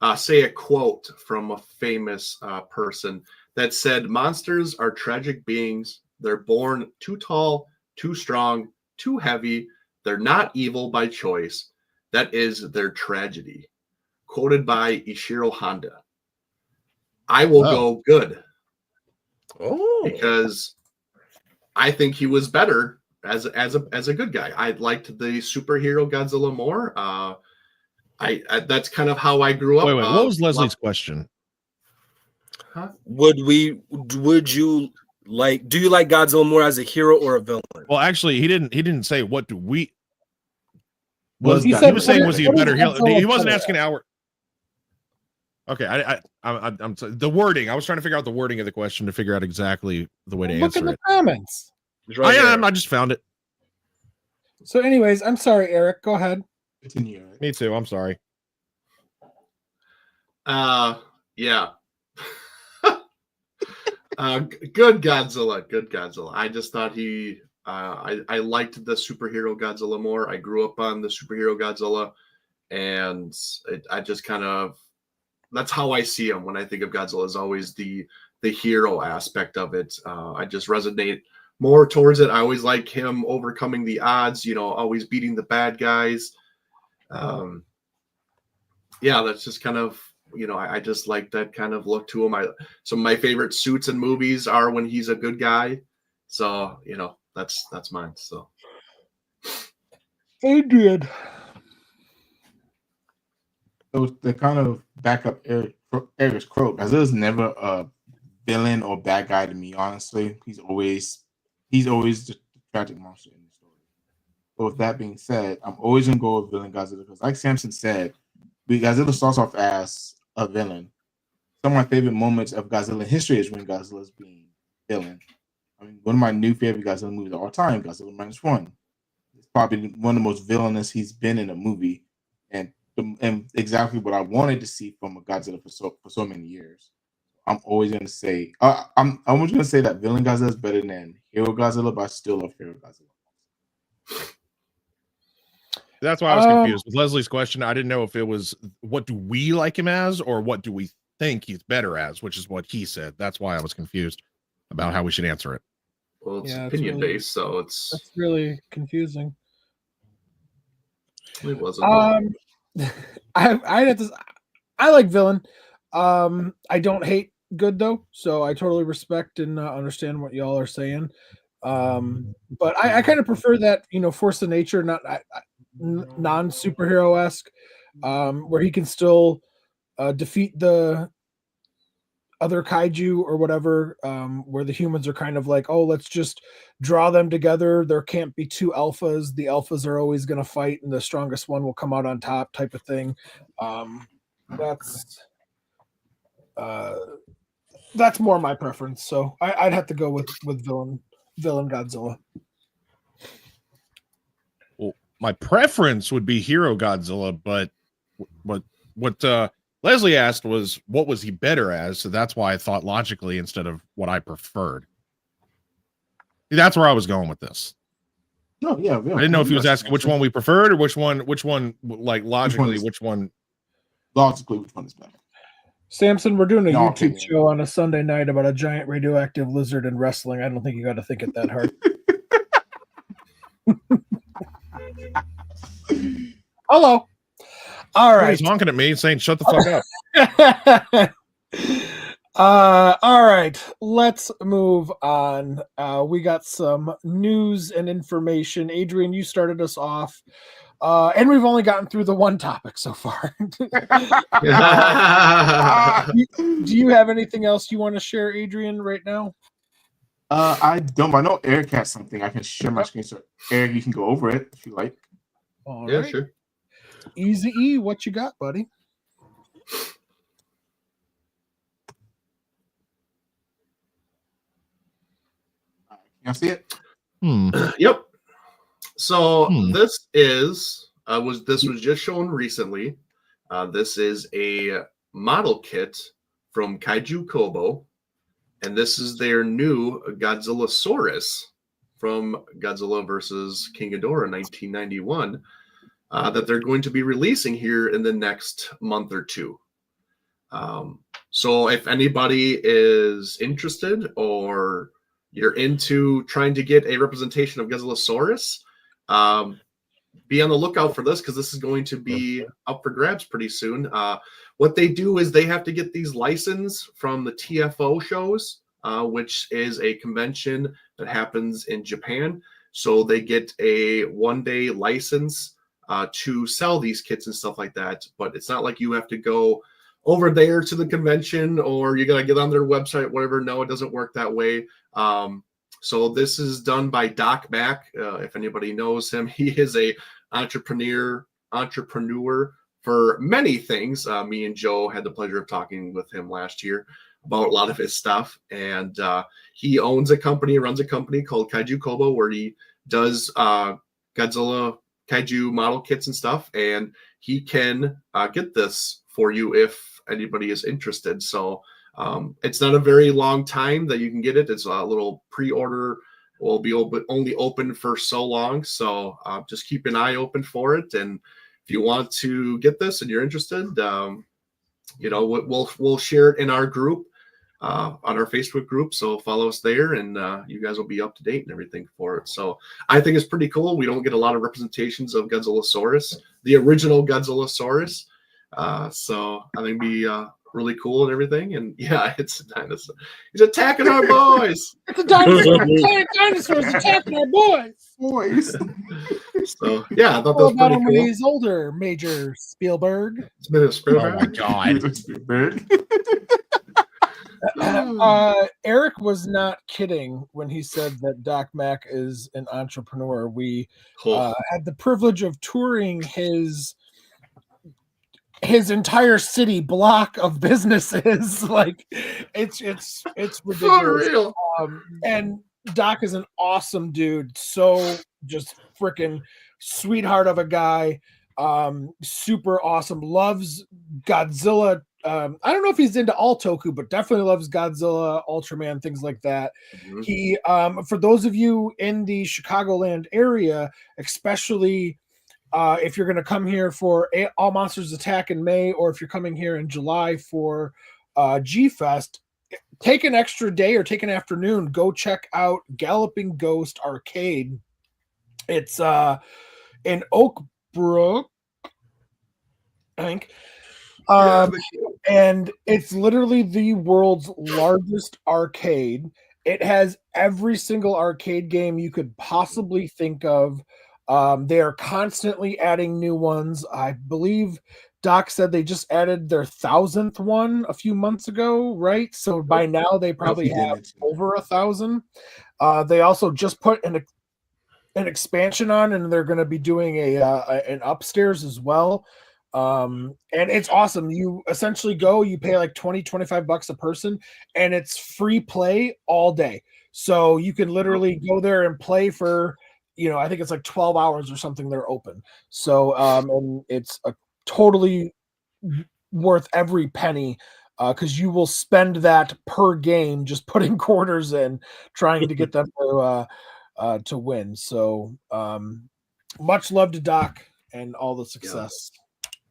to say a quote from a famous person that said, "Monsters are tragic beings. They're born too tall, too strong, too heavy. They're not evil by choice. That is their tragedy." Quoted by Ishiro Honda. I will go good. Because I think he was better as a good guy. I liked the superhero Godzilla more. I that's kind of how I grew up. Wait, what was Leslie's question? Huh? Do you like Godzilla more as a hero or a villain? Well, actually, he didn't say what do we. Was he was saying was he a better hero? He wasn't asking our. Okay, I'm the wording. I was trying to figure out the wording of the question to figure out exactly the way to answer it. Look at the comments. Right I just found it. So, anyways, I'm sorry, Eric. Go ahead. Continue. Me too. I'm sorry. Yeah. Good Godzilla. Good Godzilla. I just thought I liked the superhero Godzilla more. I grew up on the superhero Godzilla, and I just kind of, that's how I see him when I think of Godzilla, is always the hero aspect of it. I just resonate more towards it. I always like him overcoming the odds, always beating the bad guys. Yeah, that's just kind of, I just like that kind of look to him. Some of my favorite suits and movies are when he's a good guy. So, that's mine. So, Adrian. So to kind of back up Eric's quote, Godzilla's never a villain or bad guy to me, honestly. He's always just a tragic monster in the story. But with that being said, I'm always gonna go with villain Godzilla because, like Samson said, Godzilla starts off as a villain. Some of my favorite moments of Godzilla history is when Godzilla's being villain. I mean, one of my new favorite Godzilla movies of all time, Godzilla -1. It's probably one of the most villainous he's been in a movie, and exactly what I wanted to see from a Godzilla for so many years. I'm always gonna say I'm always gonna say that villain Godzilla is better than hero Godzilla, but I still love hero Godzilla. That's why I was confused with Leslie's question. I didn't know if it was what do we like him as or what do we think he's better as, which is what he said. That's why I was confused about how we should answer it. Well, it's opinion based, so that's really confusing. It wasn't. I like villain. I don't hate good though, so I totally respect and understand what y'all are saying. But I kind of prefer that, force of nature, not non superhero esque, where he can still defeat the other kaiju or whatever, where the humans are kind of like, oh, let's just draw them together. There can't be two alphas. The alphas are always going to fight, and the strongest one will come out on top, type of thing. That's more my preference. So I'd have to go with villain Godzilla. Well, my preference would be hero Godzilla, but what Leslie asked was what was he better as, so that's why I thought logically instead of what I preferred. That's where I was going with this. No, yeah, I didn't know if he was asking which one we preferred or which one like logically which one logically which one is better. Samson, we're doing a YouTube show on a Sunday night about a giant radioactive lizard and wrestling. I don't think you got to think it that hard. Hello. All right. He's honking at me saying, "Shut the fuck up." All right. Let's move on. We got some news and information. Adrian, you started us off. And we've only gotten through the one topic so far. Do you have anything else you want to share, Adrian, right now? I don't. I know Eric has something. I can share my screen. So, Eric, you can go over it if you like. All right. Sure. Easy E, what you got, buddy? Can I see it? Yep. So this was just shown recently. This is a model kit from Kaiju Kobo, and this is their new Godzillasaurus from Godzilla versus King Ghidorah 1991 that they're going to be releasing here in the next month or two. So if anybody is interested or you're into trying to get a representation of Godzillasaurus, be on the lookout for this because this is going to be up for grabs pretty soon. What they do is they have to get these licenses from the TFO shows, which is a convention that happens in Japan. So they get a one-day license to sell these kits and stuff like that. But it's not like you have to go over there to the convention or you got to get on their website, whatever. No, it doesn't work that way. So this is done by Doc Mack. If anybody knows him, he is a entrepreneur for many things. Me and Joe had the pleasure of talking with him last year about a lot of his stuff. And he owns a company, runs a company called Kaiju Kobo, where he does Godzilla kaiju model kits and stuff, and he can get this for you if anybody is interested. So it's not a very long time that you can get it. It's a little pre-order. Will be only open for so long. So just keep an eye open for it. And if you want to get this and you're interested, we'll share it in our group, on our Facebook group. So follow us there, and you guys will be up to date and everything for it. So I think it's pretty cool. We don't get a lot of representations of Godzillasaurus, the original Godzillasaurus. So I think it'd be really cool and everything. And yeah, it's a dinosaur. He's attacking our boys. It's a dinosaur. Giant dinosaurs attacking our boys. So yeah, I thought that What was about pretty him when cool. he's older, Major Spielberg? It's been a Oh my god. Eric was not kidding when he said that Doc Mack is an entrepreneur. We had the privilege of touring his entire city block of businesses. Like it's ridiculous. For real. And Doc is an awesome dude. So just freaking sweetheart of a guy. Super awesome. Loves Godzilla. I don't know if he's into all Toku, but definitely loves Godzilla, Ultraman, things like that. Mm-hmm. He, for those of you in the Chicagoland area, especially if you're going to come here for All Monsters Attack in May, or if you're coming here in July for G-Fest, take an extra day or take an afternoon, go check out Galloping Ghost Arcade. It's in Oak Brook, I think. And it's literally the world's largest arcade. It has every single arcade game you could possibly think of. They are constantly adding new ones. I believe Doc said they just added their 1,000th one a few months ago, right? So by now they probably have over 1,000. They also just put an expansion on, and they're going to be doing an upstairs as well. And it's awesome. You essentially you pay like $20-25 a person, and it's free play all day. So you can literally go there and play for, I think it's like 12 hours or something. They're open. So, and it's a totally worth every penny, because you will spend that per game just putting quarters in, trying to get them to win. So, much love to Doc and all the success,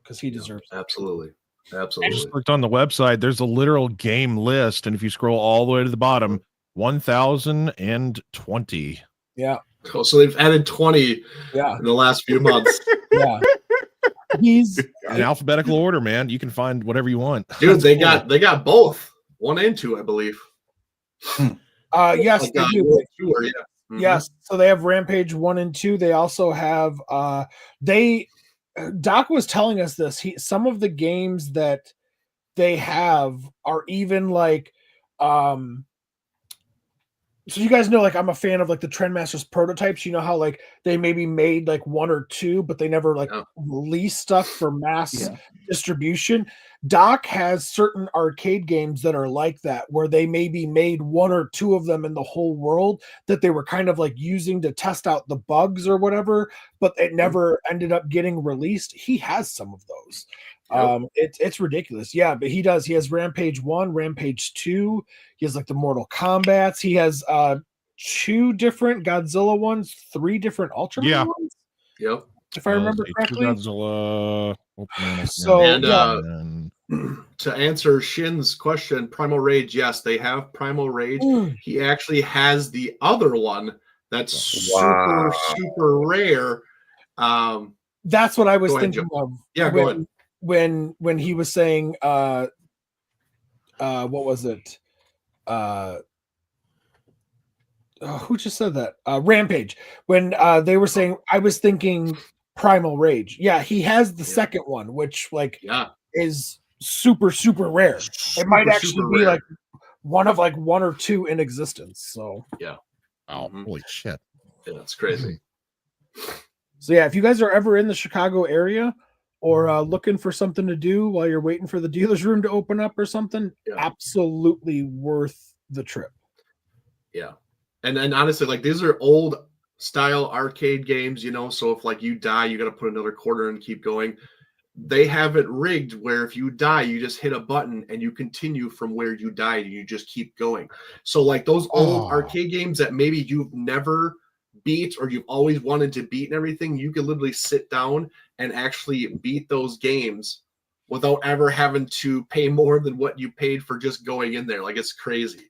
because he deserves it. Absolutely. I just looked on the website. There's a literal game list, and if you scroll all the way to the bottom, 1,020. Yeah. Oh, so they've added 20 in the last few months. Yeah. He's in alphabetical order, man. You can find whatever you want. Dude, they got both 1 and 2, I believe. Yes, they do. Sure, yeah. Mm-hmm. Yes. So they have Rampage 1 and 2. They also have Doc was telling us this. Some of the games that they have are even like so you guys know, like, I'm a fan of like the Trendmasters prototypes. You know how like they maybe made like 1 or 2, but they never like release stuff for mass distribution. Doc has certain arcade games that are like that, where they maybe made 1 or 2 of them in the whole world that they were kind of like using to test out the bugs or whatever, but it never ended up getting released. He has some of those. It's ridiculous. Yeah, but he does. He has Rampage 1, Rampage 2. He has like the Mortal Kombats. He has 2 different Godzilla ones, 3 different Ultraman ones. Yep. If I remember correctly. Godzilla. So to answer Shin's question, Primal Rage, yes, they have Primal Rage. He actually has the other one that's super rare. That's what I was thinking of. Yeah, go ahead. When he was saying what was it? Who just said that? Rampage. When they were saying, I was thinking Primal Rage. Yeah, he has the second one, which is super rare. It might actually be like one of like 1 or 2 in existence. So holy shit. Yeah, that's crazy. So yeah, if you guys are ever in the Chicago area, or looking for something to do while you're waiting for the dealer's room to open up or something, absolutely worth the trip. Yeah. And honestly, like, these are old style arcade games, so if like you die, you got to put another quarter and keep going. They have it rigged where if you die, you just hit a button and you continue from where you died and you just keep going. So like those old arcade games that maybe you've never beat or you've always wanted to beat and everything, you can literally sit down and actually beat those games without ever having to pay more than what you paid for just going in there. Like, it's crazy.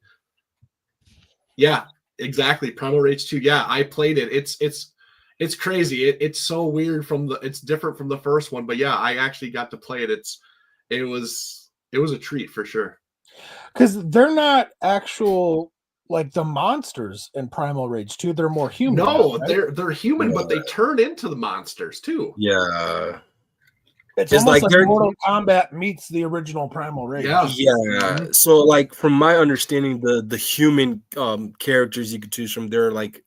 Yeah, exactly. Primal Rage 2. Yeah, I played it. It's crazy. It's so weird it's different from the first one, but yeah, I actually got to play it. It was a treat for sure. Because they're not actual like the monsters in Primal Rage 2. They're more human. No, now, right? they're human, but they turn into the monsters too. Yeah. It's almost like Mortal Kombat meets the original Primal Rage. Yeah. So like from my understanding, the human characters you could choose from, they're like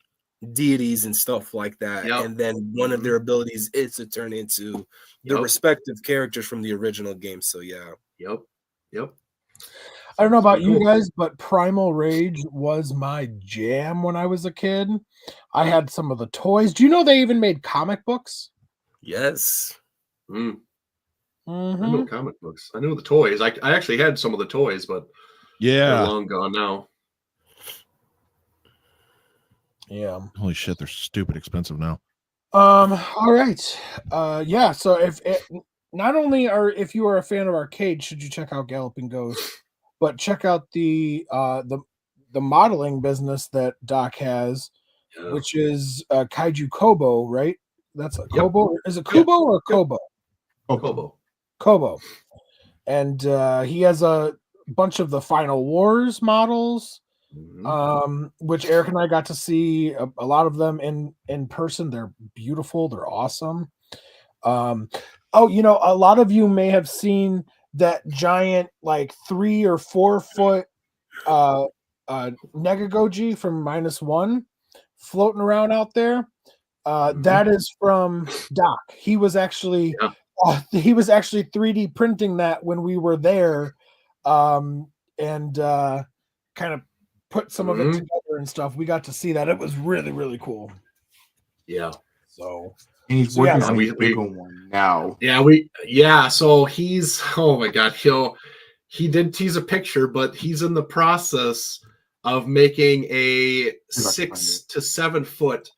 deities and stuff like that. Yep. And then one of their abilities is to turn into the respective characters from the original game. So yeah. Yep. I don't know about you guys, but Primal Rage was my jam when I was a kid. I had some of the toys. Do you know they even made comic books? Yes. I know comic books. I know the toys. I actually had some of the toys, but they're long gone now. Yeah. Holy shit, they're stupid expensive now. All right. Yeah. So if you are a fan of arcade, should you check out Galloping Ghost, but check out the modeling business that Doc has, which is Kaiju Kobo, right? That's a Kobo. Is it Kubo or Kobo? Kobo. And he has a bunch of the Final Wars models. Which Eric and I got to see a lot of them in person. They're beautiful. They're awesome. A lot of you may have seen that giant, like 3 or 4 foot Negagoji from -1 floating around out there. That is from Doc. He was actually 3D printing that when we were there, and kind of put some of it together and stuff. We got to see that. It was really, really cool. Yeah. So and he's working on a bigger one now. So he's, oh my God, he did tease a picture, but he's in the process of making a 6 to 7 foot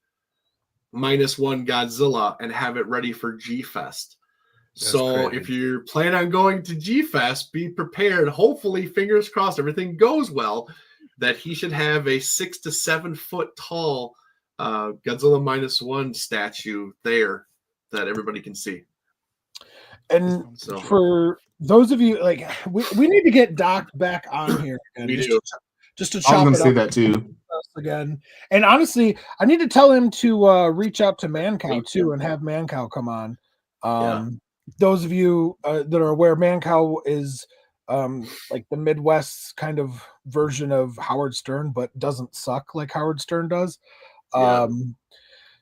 -1 Godzilla and have it ready for G-Fest. So if you're planning on going to G-Fest, be prepared. Hopefully, fingers crossed, everything goes well, that he should have a 6 to 7 foot tall Godzilla -1 statue there that everybody can see. And for those of you, like, we need to get Doc back on here. Just to chop I was going to it say up that too. Again. And honestly, I need to tell him to reach out to Mancow too and have Mancow come on. Those of you that are aware, Mancow is like the Midwest kind of version of Howard Stern, but doesn't suck like Howard Stern does.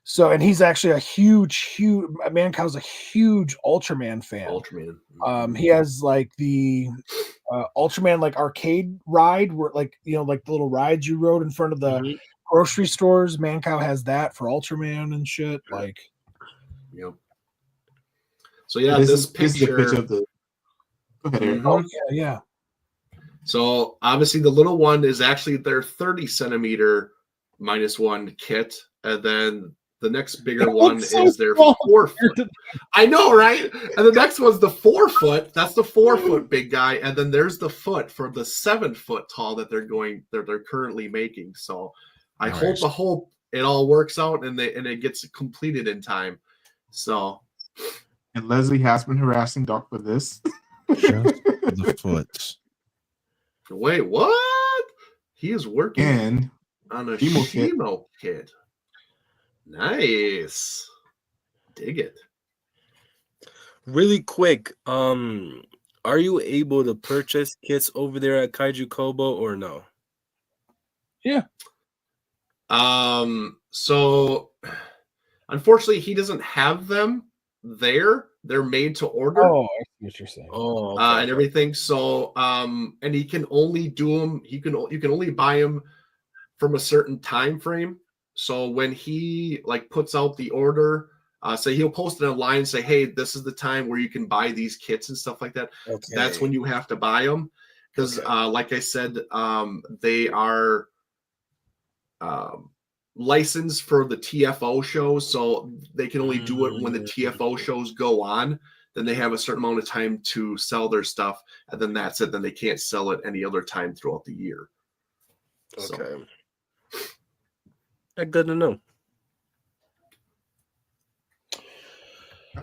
So, and he's actually a huge Mancow's a huge Ultraman fan. He has like the Ultraman like arcade ride where like like the little rides you rode in front of the grocery stores. Mancow has that for Ultraman and shit. Like, So yeah, this picture is the picture of the. Okay. Oh yeah. So obviously the little one is actually their 30 centimeter -1 kit, and then the next bigger one is their 4 foot. I know, right? And the next one's the 4 foot. That's the 4 foot big guy, and then there's the foot for the 7 foot tall that they're currently making. So I hope it all works out and it gets completed in time. So. And Leslie has been harassing Doc for this. Just the foot. Wait, what? He is working on a Shimo kit. Nice. Dig it. Really quick, are you able to purchase kits over there at Kaiju Kobo or no? Yeah. So unfortunately he doesn't have them there. They're made to order. Oh, I see what you're saying. Oh, and everything. So and he can only do them, you can only buy them from a certain time frame. So when he like puts out the order, say he'll post it online, say, hey, this is the time where you can buy these kits and stuff like that. Okay. That's when you have to buy them. Because like I said, they are licensed for the TFO shows. So they can only do it when the TFO shows go on. Then they have a certain amount of time to sell their stuff. And then that's it. Then they can't sell it any other time throughout the year. Okay. So. Good to know.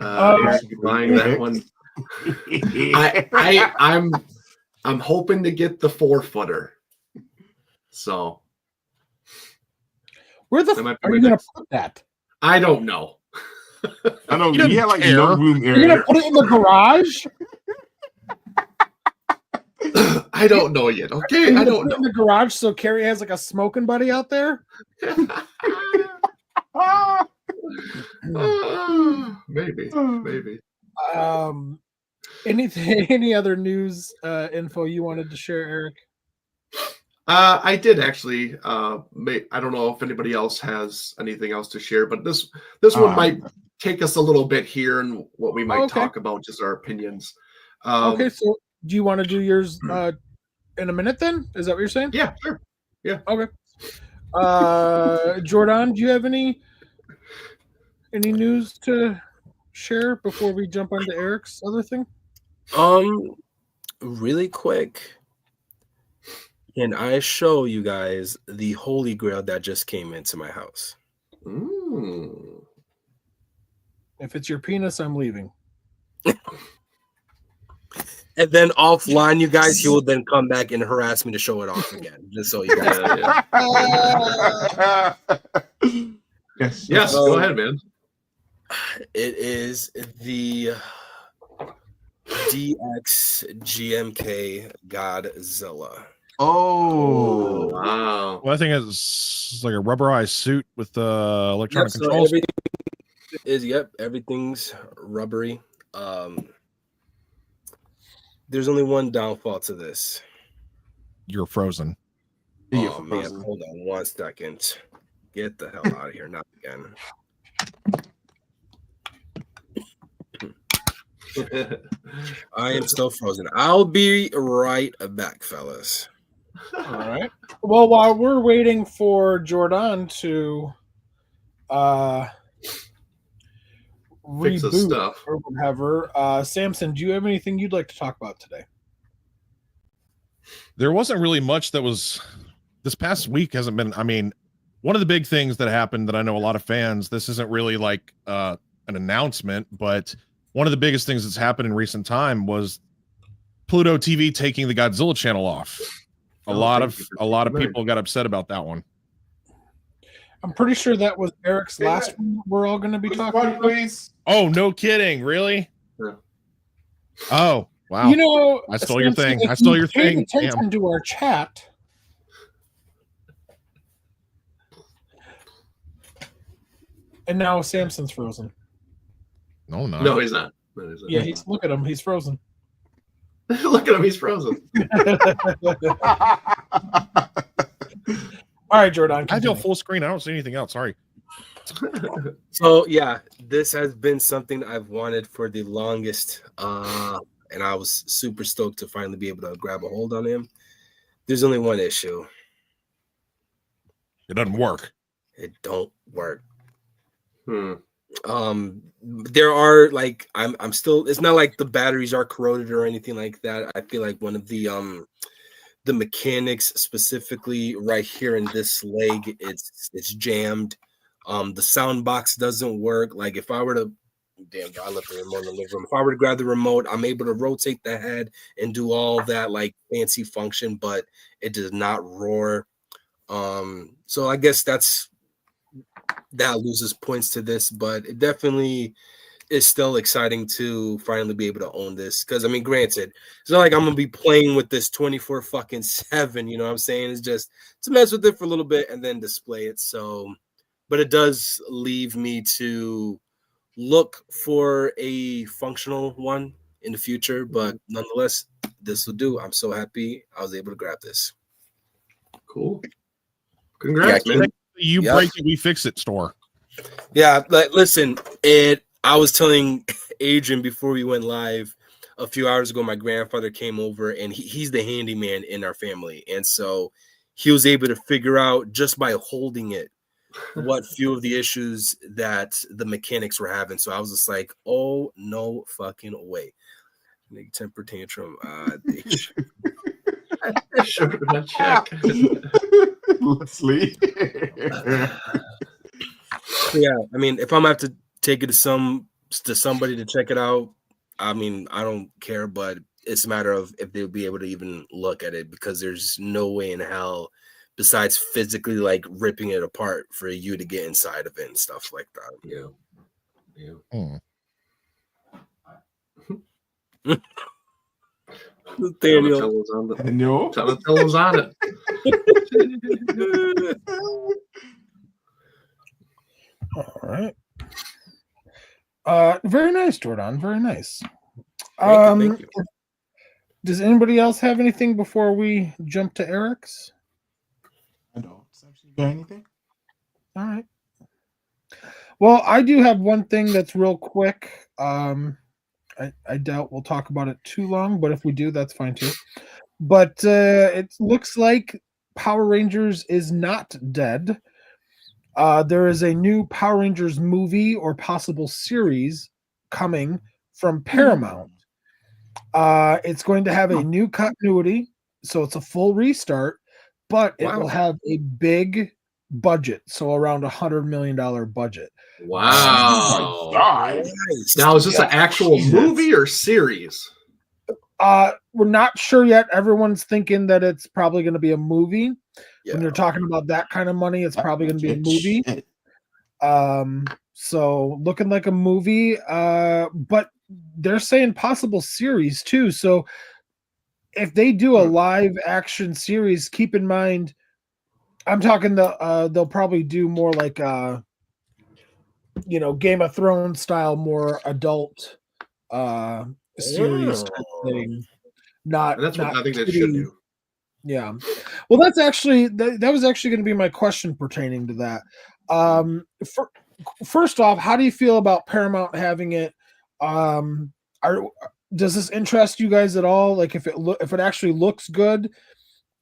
Buying that one. I'm hoping to get the 4-footer. So where the f- are you going to put that? I don't know. I know You he had like care. no room You're going area. to put it in the garage? I don't know yet. Okay, I don't know. In the garage, so Carrie has like a smoking buddy out there. Maybe. Any other news info you wanted to share, Eric? I did actually. I don't know if anybody else has anything else to share, but this one might take us a little bit here and what we might talk about, just our opinions. Okay, so do you want to do yours in a minute then? Is that what you're saying? Yeah, sure. Yeah. Okay. Jordan, do you have any news to share before we jump onto Eric's other thing? Really quick. Can I show you guys the Holy Grail that just came into my house? Ooh. If it's your penis, I'm leaving. And then offline, you guys, he will then come back and harass me to show it off again, just so you guys. Yes, go ahead, man. It is the DX GMK Godzilla. Oh, wow. Well, I think it's like a rubberized suit with electronic controls. Everything's rubbery. There's only one downfall to this. You're frozen. Oh man, hold on 1 second. Get the hell out of here, not again. I am still frozen. I'll be right back, fellas. All right. Well, while we're waiting for Jordan to Fix the reboot stuff. or whatever, Samson, do you have anything you'd like to talk about today? There wasn't really much that was this past week. Hasn't been. I mean, one of the big things that happened that I know a lot of fans. This isn't really like an announcement, but one of the biggest things that's happened in recent time was Pluto TV taking the Godzilla channel off. A lot of people got upset about that one. I'm pretty sure that was Eric's last one we're all going to be talking about. Please. Oh, no kidding. Really? Yeah. Oh, wow. You know, I stole your Samson, thing. if I stole you your paid thing. attention to our chat. And now Samson's frozen. No, no. No, he's not. No, he's not. Yeah, look at him. He's frozen. Look at him. He's frozen. All right, Jordan. I feel full screen. I don't see anything else. Sorry. So yeah, this has been something I've wanted for the longest, and I was super stoked to finally be able to grab a hold on him. There's only one issue. It doesn't work. It don't work. There are like I'm still. It's not like the batteries are corroded or anything like that. I feel like one of the mechanics, specifically right here in this leg, it's jammed. The sound box doesn't work. Like if I were to, I left the remote in the living room. If I were to grab the remote, I'm able to rotate the head and do all that like fancy function, but it does not roar. So I guess that loses points to this, but it definitely is still exciting to finally be able to own this. Because I mean, granted, it's not like I'm gonna be playing with this 24/7. You know what I'm saying? It's just to mess with it for a little bit and then display it. So, but it does leave me to look for a functional one in the future. But nonetheless, this will do. I'm so happy I was able to grab this. Cool. Congrats, man. You Yep. break it, we fix it store. Yeah, listen, I was telling Adrian before we went live a few hours ago, my grandfather came over and he's the handyman in our family. And so he was able to figure out just by holding it what few of the issues that the mechanics were having. So I was just like, oh, no fucking way. Make temper tantrum. Sugar that check. Leslie. Yeah, I mean, if I'm gonna have to take it to somebody to check it out, I mean, I don't care, but it's a matter of if they'll be able to even look at it, because there's no way in hell, besides physically like ripping it apart, for you to get inside of it and stuff like that. Yeah. Daniel. Donatello was on it. All right. Very nice, Jordan. Very nice. Thank you. Does anybody else have anything before we jump to Eric's? I don't. You got anything? All right. Well, I do have one thing that's real quick. I doubt we'll talk about it too long, but if we do, that's fine too. But it looks like Power Rangers is not dead. There is a new Power Rangers movie or possible series coming from Paramount. It's going to have a new continuity, so it's a full restart, but it will have a big budget, so around $100 million budget. Wow. Nice. Now, is this an actual movie or series? We're not sure yet. Everyone's thinking that it's probably going to be a movie. Yeah. When you're talking about that kind of money, it's probably going to be a movie. So looking like a movie, but they're saying possible series too. So if they do a live action series, keep in mind, I'm talking they'll probably do more like Game of Thrones style, more adult series type thing. That's what I think they should do. Yeah. Well, that's actually that was actually going to be my question pertaining to that. First off, how do you feel about Paramount having it? Does this interest you guys at all? Like, if it actually looks good,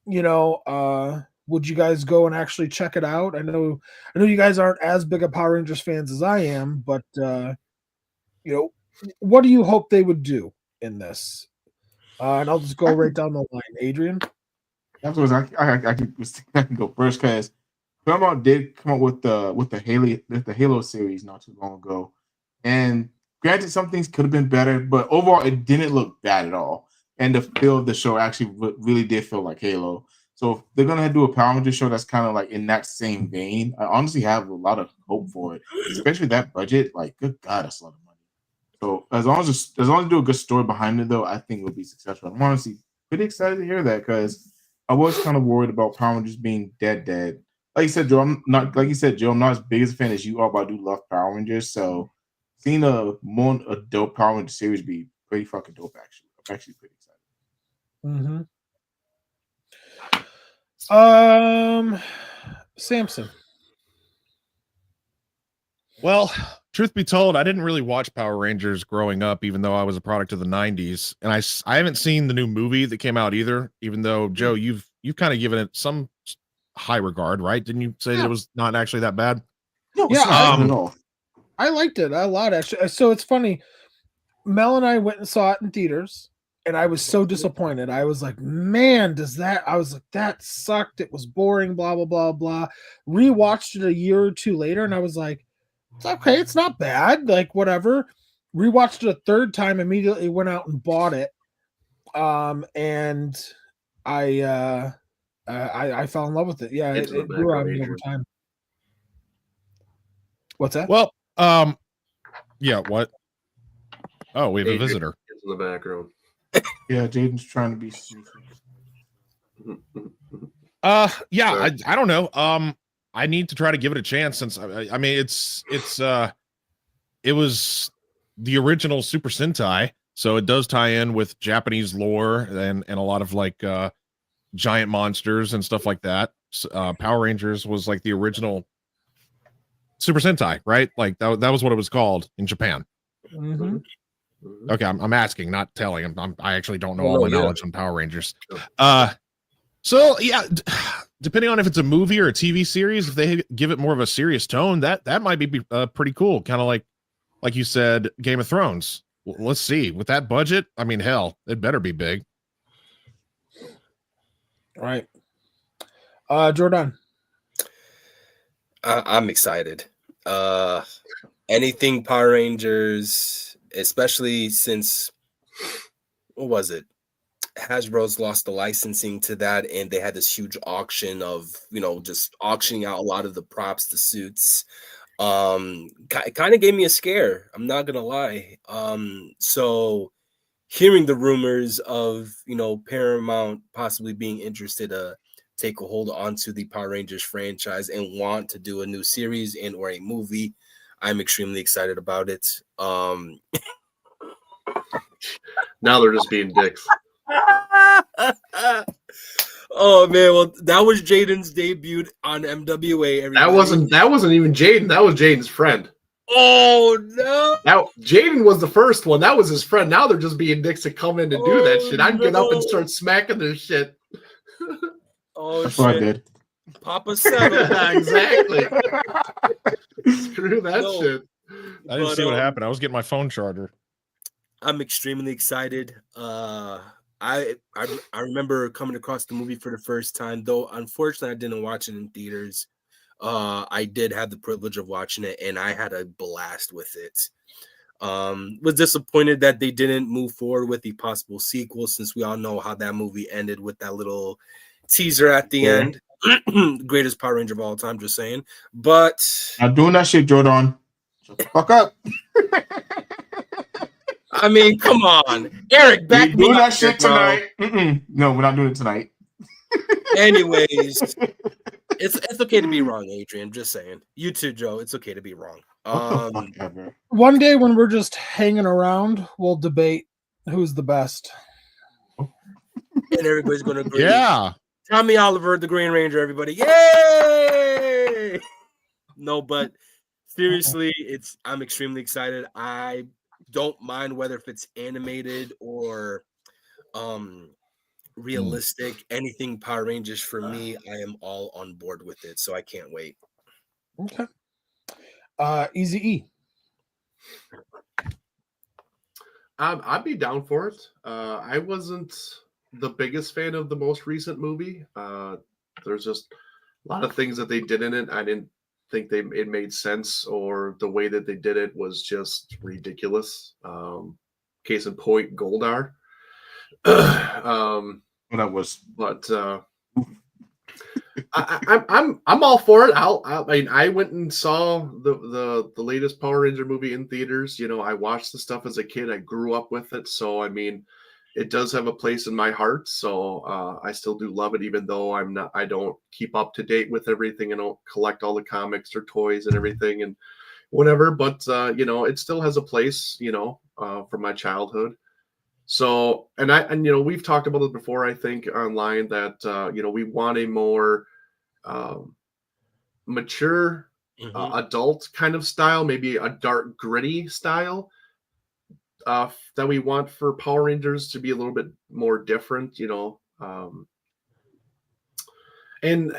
would you guys go and actually check it out? I know you guys aren't as big of Power Rangers fans as I am, but what do you hope they would do in this? And I'll just go right down the line. Adrian? Afterwards, I can go first, because Paramount did come up with the Halo series not too long ago, and granted, some things could have been better, but overall, it didn't look bad at all. And the feel of the show actually really did feel like Halo. So if they're gonna do a Power Rangers show that's kind of like in that same vein, I honestly have a lot of hope for it, especially that budget. Like, good God, that's a lot of money. So as long as they do a good story behind it, though, I think it'll be successful. I'm honestly pretty excited to hear that, because I was kind of worried about Power Rangers being dead. Like you said, Joe, I'm not as big as a fan as you are, but I do love Power Rangers. So seeing a more adult Power Rangers series be pretty fucking dope, actually. I'm actually pretty excited. Samson. Well, truth be told, I didn't really watch Power Rangers growing up, even though I was a product of the 90s. And I haven't seen the new movie that came out either, even though, Joe, you've kind of given it some high regard, right? Didn't you say that it was not actually that bad? No, I liked it a lot, actually. So it's funny. Mel and I went and saw it in theaters, and I was so disappointed. I was like, man, that sucked. It was boring, blah, blah, blah, blah. Rewatched it a year or two later, and I was like, it's okay, it's not bad, like, whatever. Rewatched it a third time, immediately went out and bought it. And I fell in love with it. Yeah, it grew on me over time. What's that? Well, yeah, what? Oh, we have a visitor in the background. Yeah, Jaden's trying to be sneaky. Yeah, I don't know. I need to try to give it a chance, since I mean it was the original Super Sentai, so it does tie in with Japanese lore and a lot of like giant monsters and stuff like that. Power Rangers was like the original Super Sentai, right? Like that was what it was called in Japan. Mm-hmm. Okay, I'm asking, not telling. I actually don't know Oh, all no, my yeah. knowledge on Power Rangers. So yeah, depending on if it's a movie or a TV series, if they give it more of a serious tone, that might be pretty cool. Kind of like you said, Game of Thrones. Let's see. With that budget, I mean, hell, it better be big. Right. Jordan. I'm excited. Anything Power Rangers, especially since, what was it? Hasbro's lost the licensing to that, and they had this huge auction of, just auctioning out a lot of the props, the suits. It kind of gave me a scare. I'm not gonna lie. So hearing the rumors of, Paramount possibly being interested to take a hold onto the Power Rangers franchise and want to do a new series and or a movie, I'm extremely excited about it. Now they're just being dicks. Oh man, well, that was Jaden's debut on MWA. Everybody. That wasn't even Jaden. That was Jaden's friend. Oh no! Now Jaden was the first one. That was his friend. Now they're just being dicks to come in and do that shit. I'd get up and start smacking their shit. Oh That's shit! what I did. Papa settled. Exactly. Screw that shit. I didn't see what happened. I was getting my phone charger. I'm extremely excited. I remember coming across the movie for the first time, though unfortunately I didn't watch it in theaters. I did have the privilege of watching it, and I had a blast with it. Was disappointed that they didn't move forward with the possible sequel, since we all know how that movie ended with that little teaser at the end. Greatest Power Ranger of all time, just saying. But Not doing that shit, Jordan. Shut the fuck up. I mean, come on, Eric, back me doing up that shit here, bro. tonight. No, we're not doing it tonight. Anyways, it's okay to be wrong, Adrian. Just saying. You too, Joe. It's okay to be wrong. What the fuck ever. One day when we're just hanging around, we'll debate who's the best. And everybody's gonna agree. Yeah. Tommy Oliver, the Green Ranger, everybody. Yay! No, but seriously, I'm extremely excited. I don't mind whether if it's animated or realistic. Anything Power Rangers for me, I am all on board with it. So I can't wait. Okay. Easy-E. I'd be down for it. I wasn't the biggest fan of the most recent movie. There's just a lot of things that they did in it. I didn't think it made sense, or the way that they did it was just ridiculous. Case in point, Goldar. That was. But I'm all for it. I mean, I went and saw the latest Power Ranger movie in theaters. I watched the stuff as a kid. I grew up with it, so I mean, it does have a place in my heart. So I still do love it, even though I don't keep up to date with everything. I don't collect all the comics or toys and everything and whatever. But it still has a place, from my childhood. So, and we've talked about it before, I think, online, that we want a more mature adult kind of style, maybe a dark, gritty style that we want for Power Rangers to be a little bit more different, and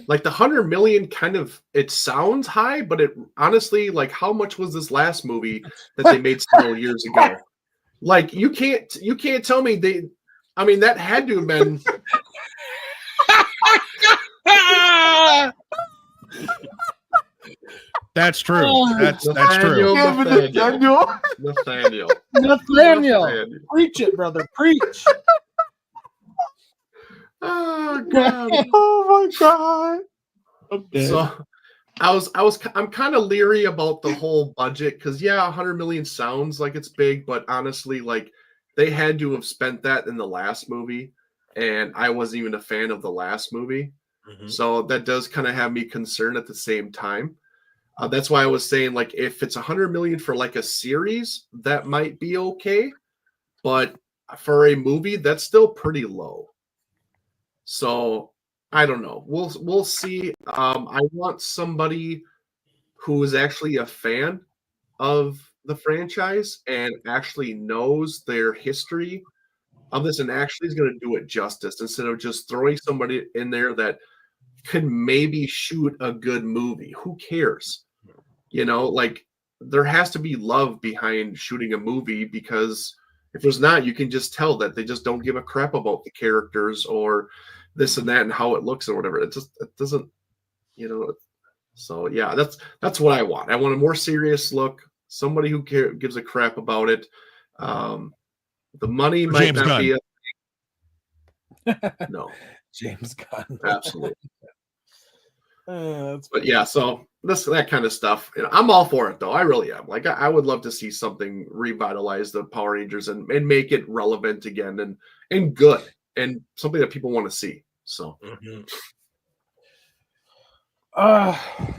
like the 100 million kind of, it sounds high, but it honestly, like, how much was this last movie that they made several years ago? Like, you can't tell me that had to have been. That's true. That's true. Nathaniel. Preach it, brother. Preach. Oh God. Oh my God. Okay. So I'm kind of leery about the whole budget, because 100 million sounds like it's big, but honestly, like, they had to have spent that in the last movie, and I wasn't even a fan of the last movie. So that does kind of have me concerned at the same time. That's why I was saying, like, if it's 100 million for like a series, that might be okay, but for a movie, that's still pretty low. So I don't know. We'll see. I want somebody who is actually a fan of the franchise and actually knows their history of this and actually is going to do it justice instead of just throwing somebody in there that could maybe shoot a good movie. Who cares? Like there has to be love behind shooting a movie because if there's not, you can just tell that they just don't give a crap about the characters or this and that and how it looks or whatever. It doesn't, So yeah, that's what I want. I want a more serious look. Somebody who gives a crap about it. The money might James not Gunn. be no, James Gunn. absolutely. That's But yeah, so that kind of stuff. I'm all for it though. I really am. Like I would love to see something revitalize the Power Rangers and make it relevant again and good and something that people want to see. So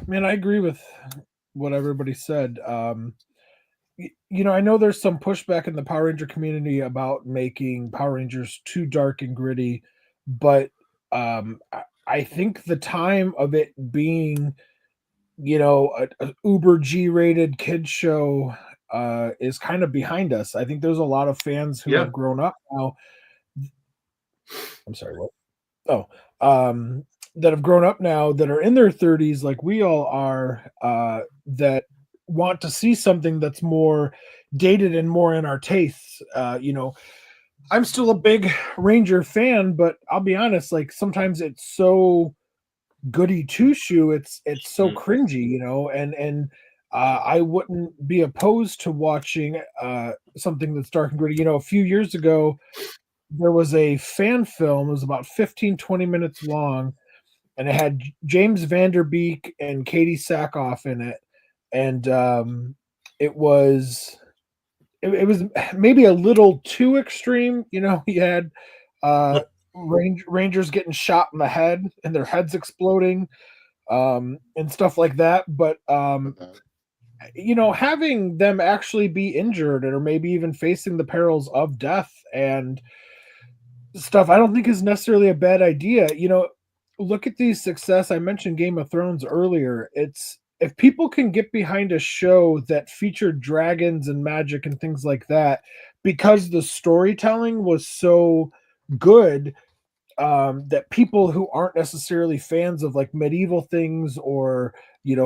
man, I agree with what everybody said. I know there's some pushback in the Power Ranger community about making Power Rangers too dark and gritty, but I think the time of it being, a uber G-rated kids show is kind of behind us. I think there's a lot of fans who have grown up now. I'm sorry, what? That have grown up now that are in their 30s, like we all are, that want to see something that's more dated and more in our tastes. I'm still a big Ranger fan, but I'll be honest, like sometimes it's so goody two shoe, it's so cringy, and I wouldn't be opposed to watching something that's dark and gritty. A few years ago, there was a fan film. It was about 15-20 minutes long, and it had James Vanderbeek and Katie Sackhoff in it, and it was maybe a little too extreme. You had Rangers getting shot in the head and their heads exploding, and stuff like that. But having them actually be injured or maybe even facing the perils of death and stuff, I don't think is necessarily a bad idea. Look at the success. I mentioned Game of Thrones earlier. If people can get behind a show that featured dragons and magic and things like that, because the storytelling was so good, that people who aren't necessarily fans of like medieval things or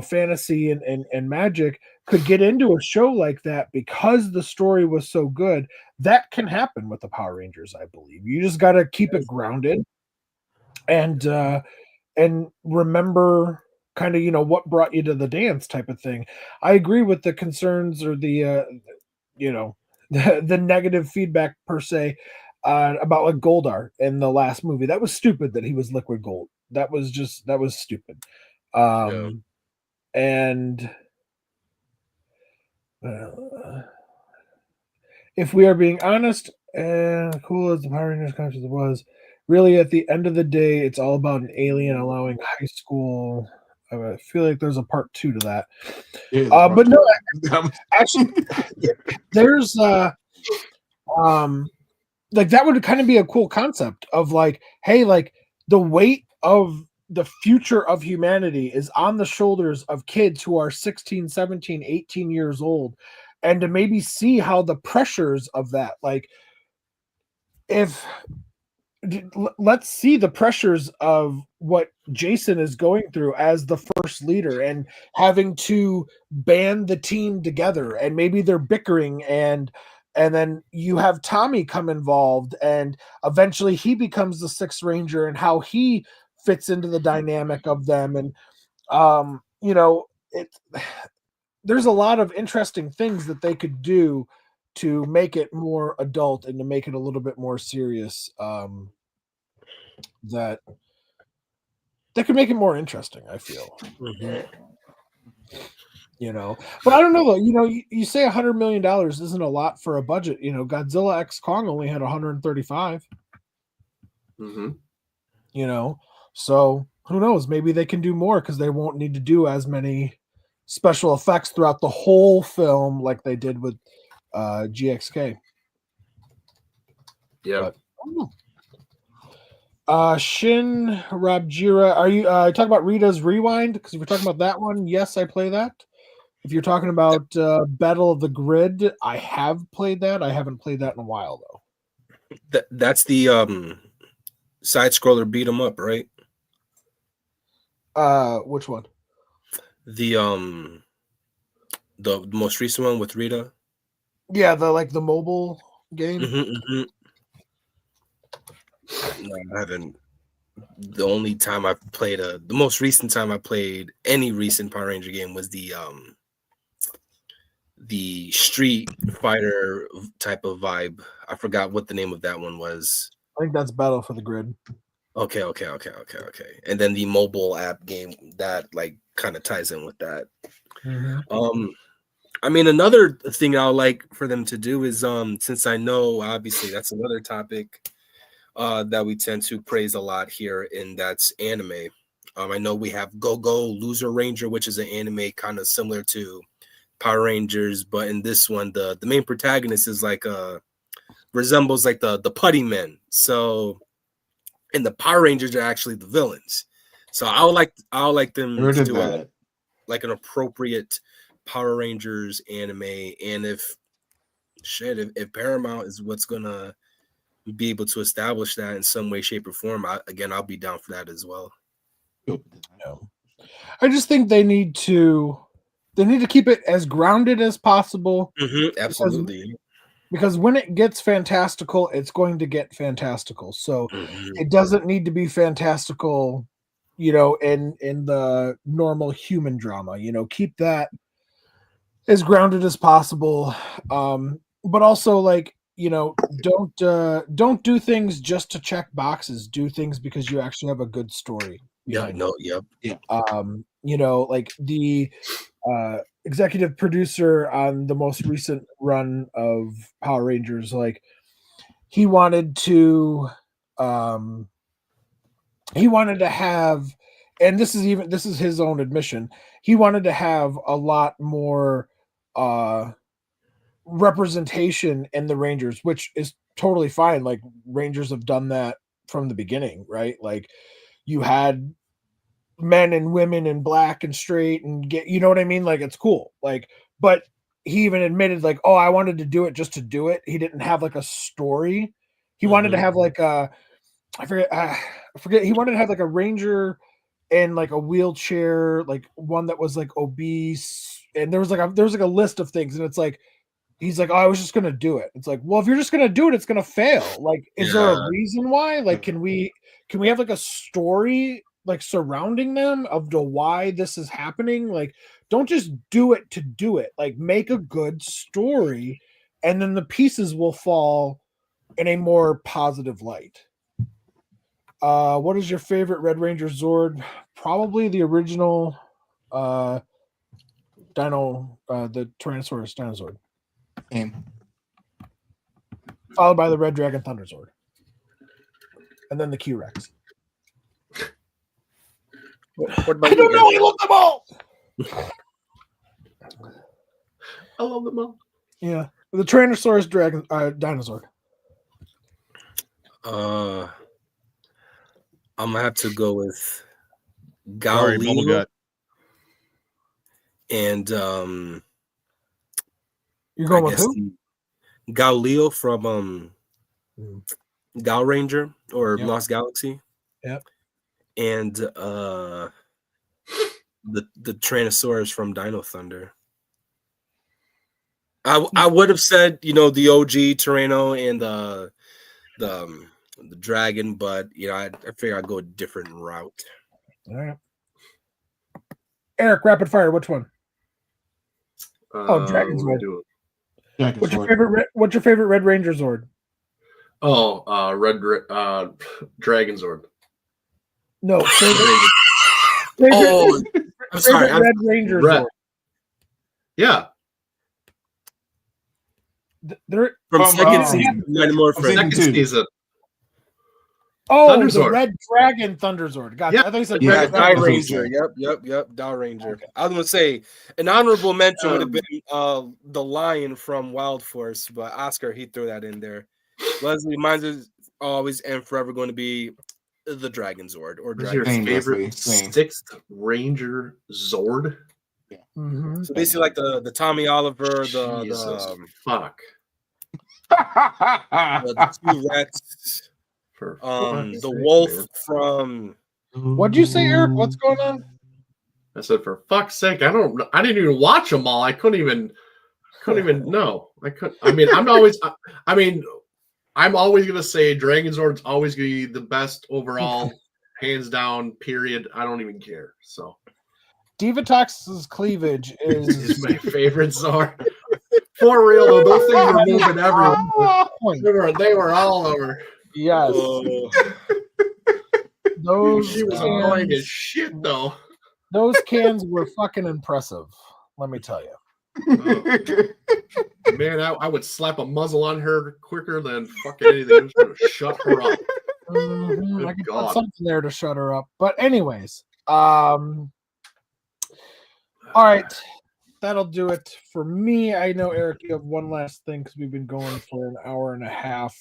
fantasy and magic could get into a show like that because the story was so good. That can happen with the Power Rangers, I believe. You just got to keep it grounded and remember kind of what brought you to the dance type of thing. I agree with the concerns or the the negative feedback per se about like Goldar in the last movie. That was stupid that he was liquid gold. That was stupid. And if we are being honest, cool as the Power Rangers concept was, really at the end of the day, it's all about an alien allowing high school. I feel like there's a part 2 to that. Yeah, but no, actually, there's like that would kind of be a cool concept of like, hey, like the weight of the future of humanity is on the shoulders of kids who are 16, 17, 18 years old, and to maybe see how the pressures of that, like let's see the pressures of what Jason is going through as the first leader and having to band the team together, and maybe they're bickering and then you have Tommy come involved and eventually he becomes the 6th Ranger and how he fits into the dynamic of them. And there's a lot of interesting things that they could do to make it more adult and to make it a little bit more serious, that could make it more interesting, I feel. But I don't know though. You say $100 million isn't a lot for a budget. Godzilla X Kong only had 135. So who knows? Maybe they can do more because they won't need to do as many special effects throughout the whole film like they did with GXK. Yeah. But, Shin Rabjira, are you talking about Rita's Rewind? Because if we're talking about that one, yes, I play that. If you're talking about Battle of the Grid, I have played that. I haven't played that in a while though. That's the side scroller beat 'em up, right? Which one? The most recent one with Rita. Yeah, the mobile game. Mm-hmm. No, I haven't. The only time I played the most recent time I played any recent Power Ranger game was the Street Fighter type of vibe. I forgot what the name of that one was. I think that's Battle for the Grid. Okay. And then the mobile app game that like kind of ties in with that. Mm-hmm. I mean, another thing I would like for them to do is since I know obviously that's another topic that we tend to praise a lot here, and that's anime. I know we have Go Loser Ranger, which is an anime kind of similar to Power Rangers, but in this one, the main protagonist is like resembles like the putty men. So, and the Power Rangers are actually the villains. So I would like them to do like an appropriate Power Rangers anime, and if Paramount is what's gonna be able to establish that in some way, shape, or form, I'll be down for that as well. I just think they need to keep it as grounded as possible. Mm-hmm, absolutely. Because when it gets fantastical, it's going to get fantastical. So it doesn't need to be fantastical, in the normal human drama. Keep that as grounded as possible. But also don't do things just to check boxes. Do things because you actually have a good story. Yeah. Like the executive producer on the most recent run of Power Rangers, like he wanted to have, and this is his own admission, he wanted to have a lot more representation in the Rangers, which is totally fine. Like Rangers have done that from the beginning, right? Like you had men and women and black and straight and you know what I mean? Like it's cool. Like, but he even admitted like, oh, I wanted to do it just to do it. He didn't have like a story. He wanted to have like I forget. He wanted to have like a Ranger and like a wheelchair, like one that was like obese. And there was like a list of things. And it's like, he's like, oh, I was just going to do it. It's like, well, if you're just going to do it, it's going to fail. Like, is there a reason why? Like, can we have like a story like surrounding them of the why this is happening? Like, don't just do it to do it. Like, make a good story, and then the pieces will fall in a more positive light. What is your favorite Red Ranger Zord? Probably the original the Tyrannosaurus Dinozord. Followed by the Red Dragon Thunder Zord. And then the Q-Rex. What about I don't know. I love them all. I love them all. Yeah, the Tyrannosaurus Dinosaur. I'm gonna have to go with Sorry, bubble Galileo gut. and You're going with who? Galileo from Gal Ranger or Yep. Lost Galaxy. Yep. And the Tyrannosaurus from Dino Thunder. I would have said, the OG Tyranno and the dragon, but I figure I'd go a different route. All right. Eric, rapid fire. Which one? Dragon Zord. What's your favorite Red Ranger Zord? Dragon Zord. No. I'm sorry. Red Ranger Zord. Yeah. From second season. Second season. Oh, Thunder the Zord. Red Dragon Thunder Zord. Gotcha. Yeah. I thought you said Yeah, Red Die Thunder Ranger. Zord. Yep. Die Ranger. Okay. I was gonna say an honorable mention would have been the Lion from Wild Force, but Oscar he threw that in there. Leslie, mine is always and forever going to be the Dragon Zord or Who's your Dragon. Same, favorite Leslie, same. 6th Ranger Zord? Mhm. So basically, like the Tommy Oliver, Jesus fuck. the T-Rex, For the fuck's sake, wolf man. from. What'd you say, Eric? What's going on? I said, for fuck's sake, I didn't even watch them all. I couldn't even know. I'm always gonna say Dragon Zord's always gonna be the best overall, hands down, period. I don't even care. So Divatox's cleavage this is is my favorite Zord. For real though, those things were moving everywhere. point. They were all over. Yes. Those She was annoying as shit though. those cans were fucking impressive. Let me tell you. Man, I would slap a muzzle on her quicker than fucking anything. It was gonna shut her up. Mhm, I Good could put God. something there to shut her up. But anyways, all right, that'll do it for me. I know, Eric, you have one last thing because we've been going for an hour and a half.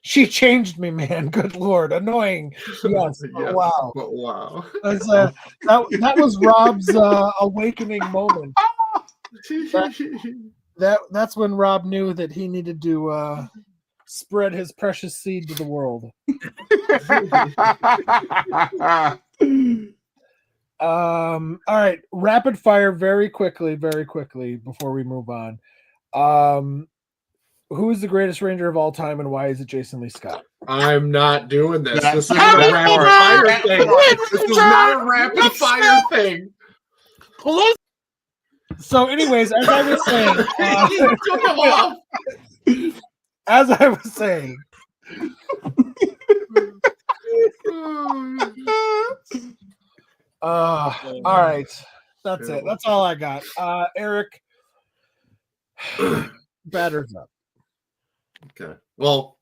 She changed me, man. Good Lord, annoying. Yes. Yes, Wow. but wow. That was Rob's awakening moment. That's when Rob knew that he needed to spread his precious seed to the world. All right, rapid fire, very quickly before we move on. Who is the greatest Ranger of all time, and why is it Jason Lee Scott? I'm not doing this. That- This isn't a that rapid part. fire That thing. part. This is not a rapid fire thing. So, anyways, as I was saying, Took him off. as I was saying, all right, that's it. That's all I got. Eric, batters up. Okay. Well,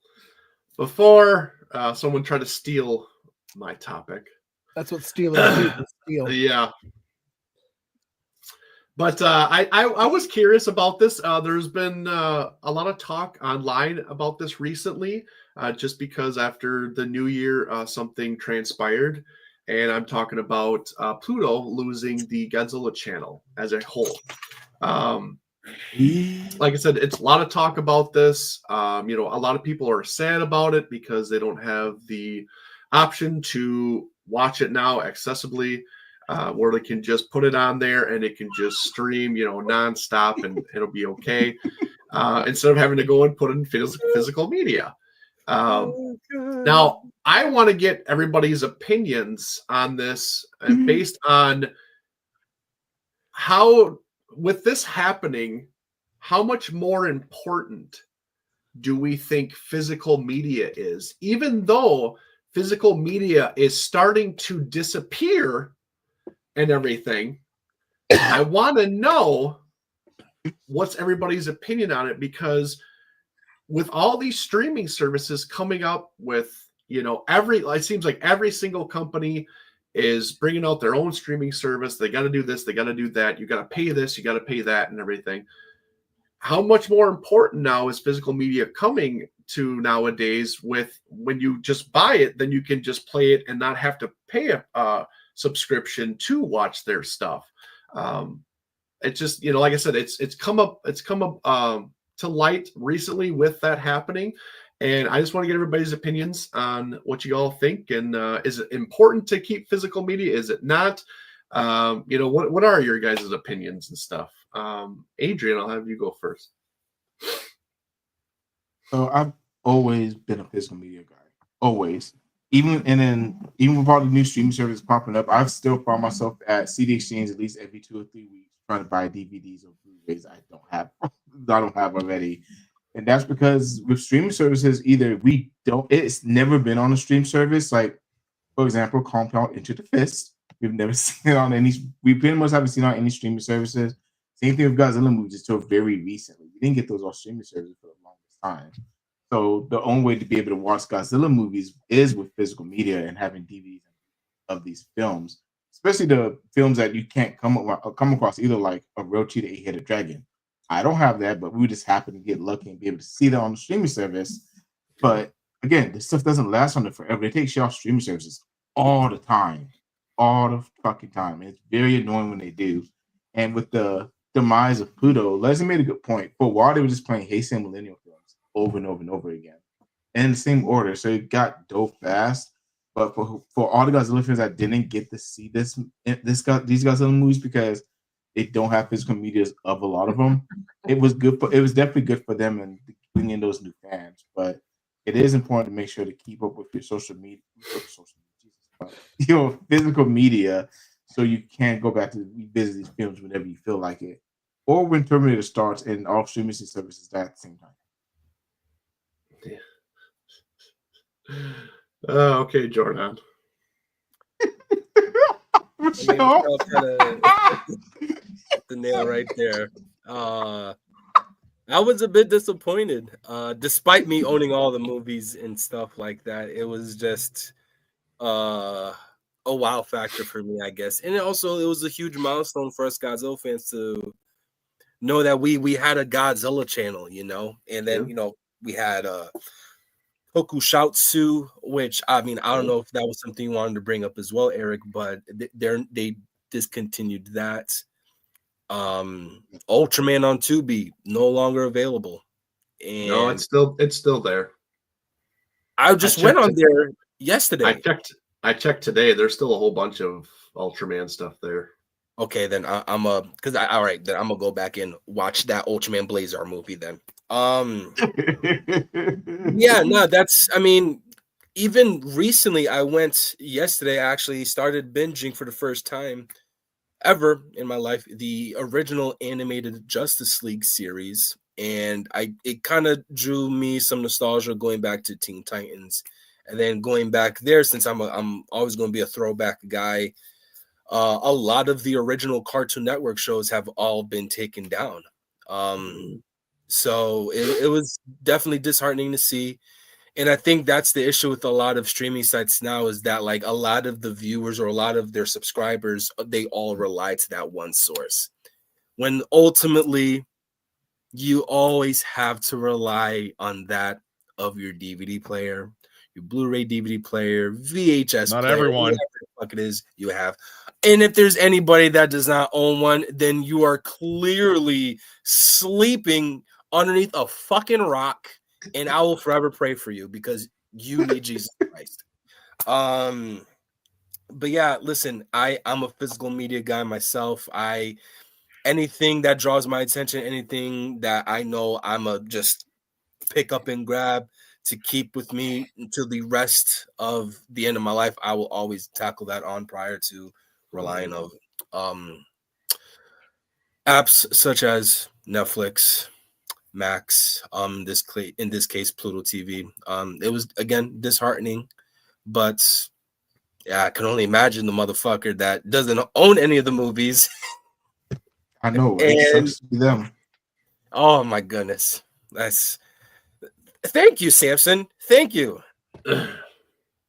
before someone tried to steal my topic. That's what stealers do. Steal. Yeah. But I was curious about this. There's been a lot of talk online about this recently, just because after the new year, something transpired. And I'm talking about Pluto losing the Godzilla channel as a whole. Like I said, it's a lot of talk about this. A lot of people are sad about it because they don't have the option to watch it now accessibly. Where they can just put it on there and it can just stream, nonstop, and it'll be okay. Instead of having to go and put it in physical media. Now, I want to get everybody's opinions on this, and based on how, with this happening, how much more important do we think physical media is? Even though physical media is starting to disappear and everything, I want to know what's everybody's opinion on it, because with all these streaming services coming up with, it seems like every single company is bringing out their own streaming service. They got to do this, they got to do that. You got to pay this, you got to pay that, and everything. How much more important now is physical media coming to nowadays? With when you just buy it, then you can just play it and not have to pay a subscription to watch their stuff. It's just, like I said, it's come up to light recently with that happening, and I just want to get everybody's opinions on what you all think. And is it important to keep physical media? Is it not? What are your guys' opinions and stuff? Adrian, I'll have you go first. So I've always been a physical media guy. Always. Even with all the new streaming services popping up, I've still found myself at CD Exchange at least every 2 or 3 weeks trying to buy DVDs or Blu-rays I don't have already. And that's because with streaming services, it's never been on a stream service. Like, for example, Compound Into the Fist. We've never seen it on we pretty much haven't seen it on any streaming services. Same thing with Godzilla movies until very recently. We didn't get those on streaming services for the longest time. So the only way to be able to watch Godzilla movies is with physical media and having DVDs of these films, especially the films that you can't come across, either like a real cheetah, 8-headed dragon. I don't have that, but we just happen to get lucky and be able to see that on the streaming service. But again, this stuff doesn't last on it forever. They take shit off streaming services all the time. All the fucking time. It's very annoying when they do. And with the demise of Pluto, Leslie made a good point. For a while, they were just playing Heisei Millennial films over and over and over again. In the same order. So it got dope fast. But for all the Godzilla fans that didn't get to see these Godzilla movies because they don't have physical medias of a lot of them, it was definitely good for them and bringing in those new fans. But it is important to make sure to keep up with your your physical media so you can go back to revisit these films whenever you feel like it, or when Terminator starts and all streaming services at the same time. Okay, Jordan. The nail right there. I was a bit disappointed, despite me owning all the movies and stuff like that. It was just a wow factor for me, I guess. And it was a huge milestone for us Godzilla fans to know that we had a Godzilla channel, and then we had Tokusatsu, which I don't know if that was something you wanted to bring up as well, Eric, but they discontinued that. Ultraman on Tubi no longer available. And no, it's still there. I just went on there yesterday. I checked today. There's still a whole bunch of Ultraman stuff there. Okay, then I'm gonna go back and watch that Ultraman Blazar movie then. Yeah, no, even recently I went yesterday, I actually started binging for the first time ever in my life the original animated Justice League series, and it kind of drew me some nostalgia going back to Teen Titans, and then going back there, since I'm always going to be a throwback guy. A lot of the original Cartoon Network shows have all been taken down. So it was definitely disheartening to see. And I think that's the issue with a lot of streaming sites now, is that like a lot of the viewers or a lot of their subscribers, they all rely to that one source. When ultimately you always have to rely on that of your DVD player, your Blu-ray DVD player, VHS Not player, everyone. whatever the fuck it is you have. And if there's anybody that does not own one, then you are clearly sleeping underneath a fucking rock, and I will forever pray for you because you need Jesus Christ. But yeah, listen, I'm a physical media guy myself. Anything that draws my attention, anything that I know I'm a just pick up and grab to keep with me until the rest of the end of my life, I will always tackle that on prior to relying on apps such as Netflix, Max, in this case Pluto TV. It was again disheartening, but yeah, I can only imagine the motherfucker that doesn't own any of the movies. I know, it sucks to be them. Oh my goodness. Thank you, Samson. Thank you.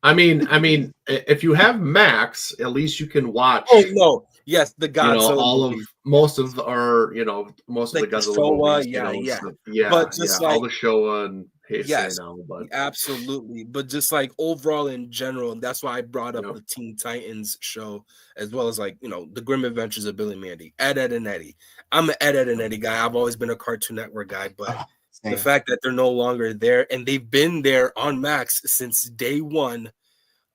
I mean, if you have Max, at least you can watch. Oh no, yes, the Godzilla. Most of the Godzilla movies. Yeah. But just all the Showa and Heisei yes, now. But absolutely. But just like overall in general, and that's why I brought up the Teen Titans show, as well as like the Grim Adventures of Billy Mandy, Ed and Eddie. I'm an Ed and Eddie guy. I've always been a Cartoon Network guy, but the fact that they're no longer there, and they've been there on Max since day one,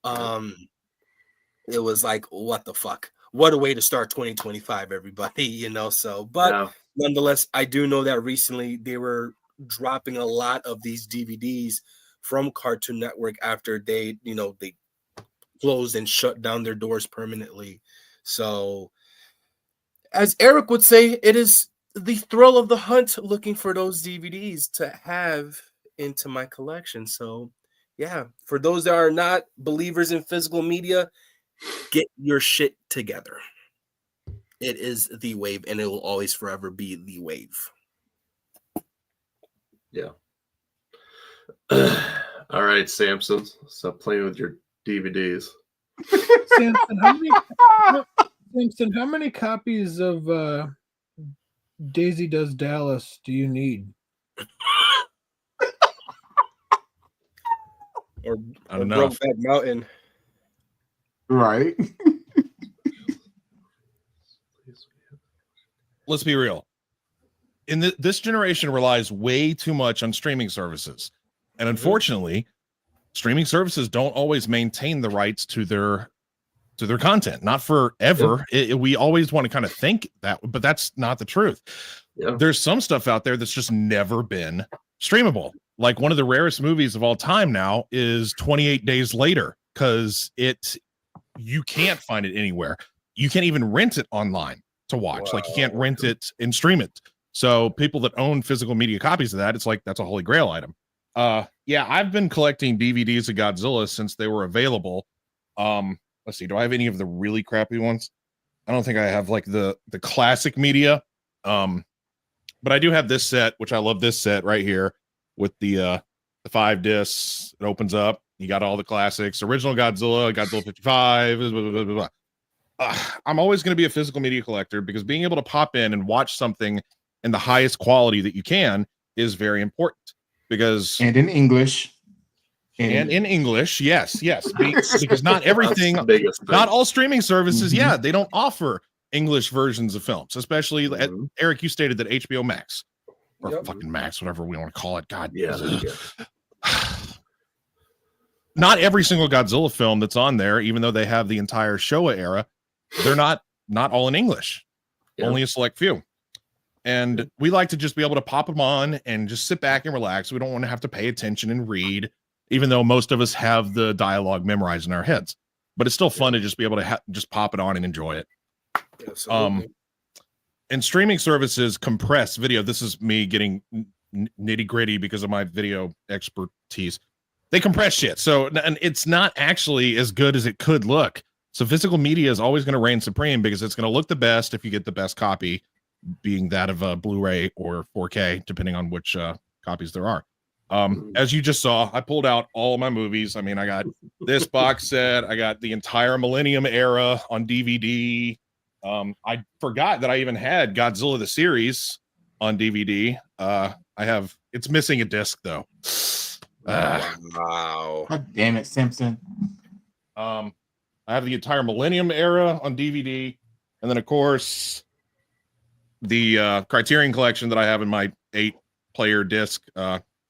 it was like, what the fuck? What a way to start 2025, everybody, So, but nonetheless, I do know that recently they were dropping a lot of these DVDs from Cartoon Network after they closed and shut down their doors permanently. So, as Eric would say, it is the thrill of the hunt looking for those DVDs to have into my collection. So, yeah, for those that are not believers in physical media, get your shit together. It is the wave, and it will always forever be the wave. Yeah. All right, Samson, stop playing with your DVDs. Samson, how many copies of Daisy Does Dallas do you need? or enough. Brokeback Mountain. Right. Let's be real. In this generation relies way too much on streaming services, and unfortunately, streaming services don't always maintain the rights to their content. Not forever. We always want to kind of think that, but that's not the truth. There's some stuff out there that's just never been streamable. Like one of the rarest movies of all time now is 28 Days Later, because you can't find it anywhere. You can't even rent it online to watch. Wow. Like you can't rent it and stream it. So people that own physical media copies of that, it's like that's a holy grail item. Yeah, I've been collecting DVDs of Godzilla since they were available. Let's see, do I have any of the really crappy ones? I don't think I have like the classic media. But I do have this set, which I love this set right here with the 5 discs. It opens up. You got all the classics, original Godzilla, Godzilla 55, blah, blah, blah, blah. I'm always going to be a physical media collector because being able to pop in and watch something in the highest quality that you can is very important. Because and in English. And in English, yes. Because not everything, not all streaming services, they don't offer English versions of films, especially Eric, you stated that HBO Max or fucking Max, whatever we want to call it. God, not every single Godzilla film that's on there, even though they have the entire Showa era, they're not all in English. Only a select few. And we like to just be able to pop them on and just sit back and relax. We don't want to have to pay attention and read, even though most of us have the dialogue memorized in our heads. But it's still fun to just be able to just pop it on and enjoy it. And streaming services compress video. This is me getting nitty gritty because of my video expertise. They compress shit. So, and it's not actually as good as it could look. So physical media is always going to reign supreme because it's going to look the best if you get the best copy, being that of a Blu-ray or 4K, depending on which copies there are. As you just saw, I pulled out all of my movies. I mean, I got this box set. I got the entire Millennium era on DVD. I forgot that I even had Godzilla the series on DVD. It's missing a disc though. Wow. God damn it, Simpson. I have the entire Millennium era on DVD. And then of course the Criterion collection that I have in my 8-player disc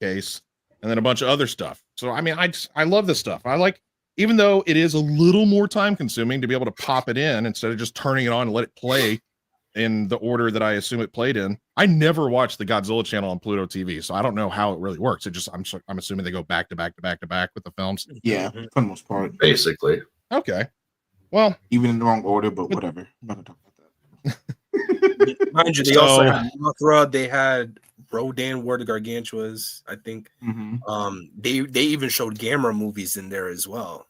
case, and then a bunch of other stuff. So I mean, I love this stuff. I like, even though it is a little more time consuming to be able to pop it in instead of just turning it on and let it play in the order that I assume it played in. I never watched the Godzilla channel on Pluto TV, so I don't know how it really works. It just I'm assuming they go back to back with the films. Yeah, for the most part. Basically. Okay. Well, even in the wrong order, but whatever. I'm not gonna talk about that. Mind you, they also had Mothra, they had Rodan, War of the Gargantuas, I think. They even showed Gamera movies in there as well.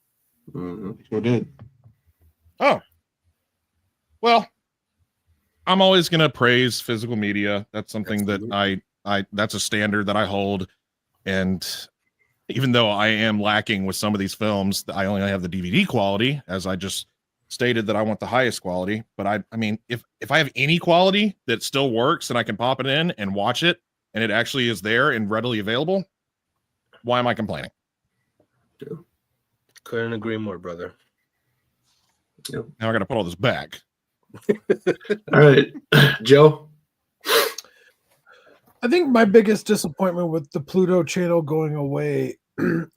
Sure did. Oh. Well, I'm always gonna praise physical media. That's something that I that's a standard that I hold. And even though I am lacking with some of these films, I only have the DVD quality, as I just stated that I want the highest quality. But I mean, if I have any quality that still works and I can pop it in and watch it, and it actually is there and readily available, why am I complaining? Couldn't agree more, brother. Now I got to put all this back. All right, Joe. I think my biggest disappointment with the Pluto channel going away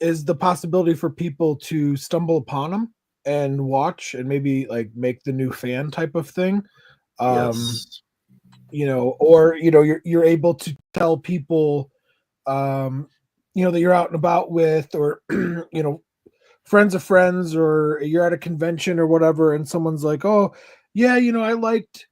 is the possibility for people to stumble upon them and watch and maybe like make the new fan type of thing. You know, or you're able to tell people that you're out and about with, or friends of friends, or you're at a convention or whatever, and someone's like, oh yeah, I liked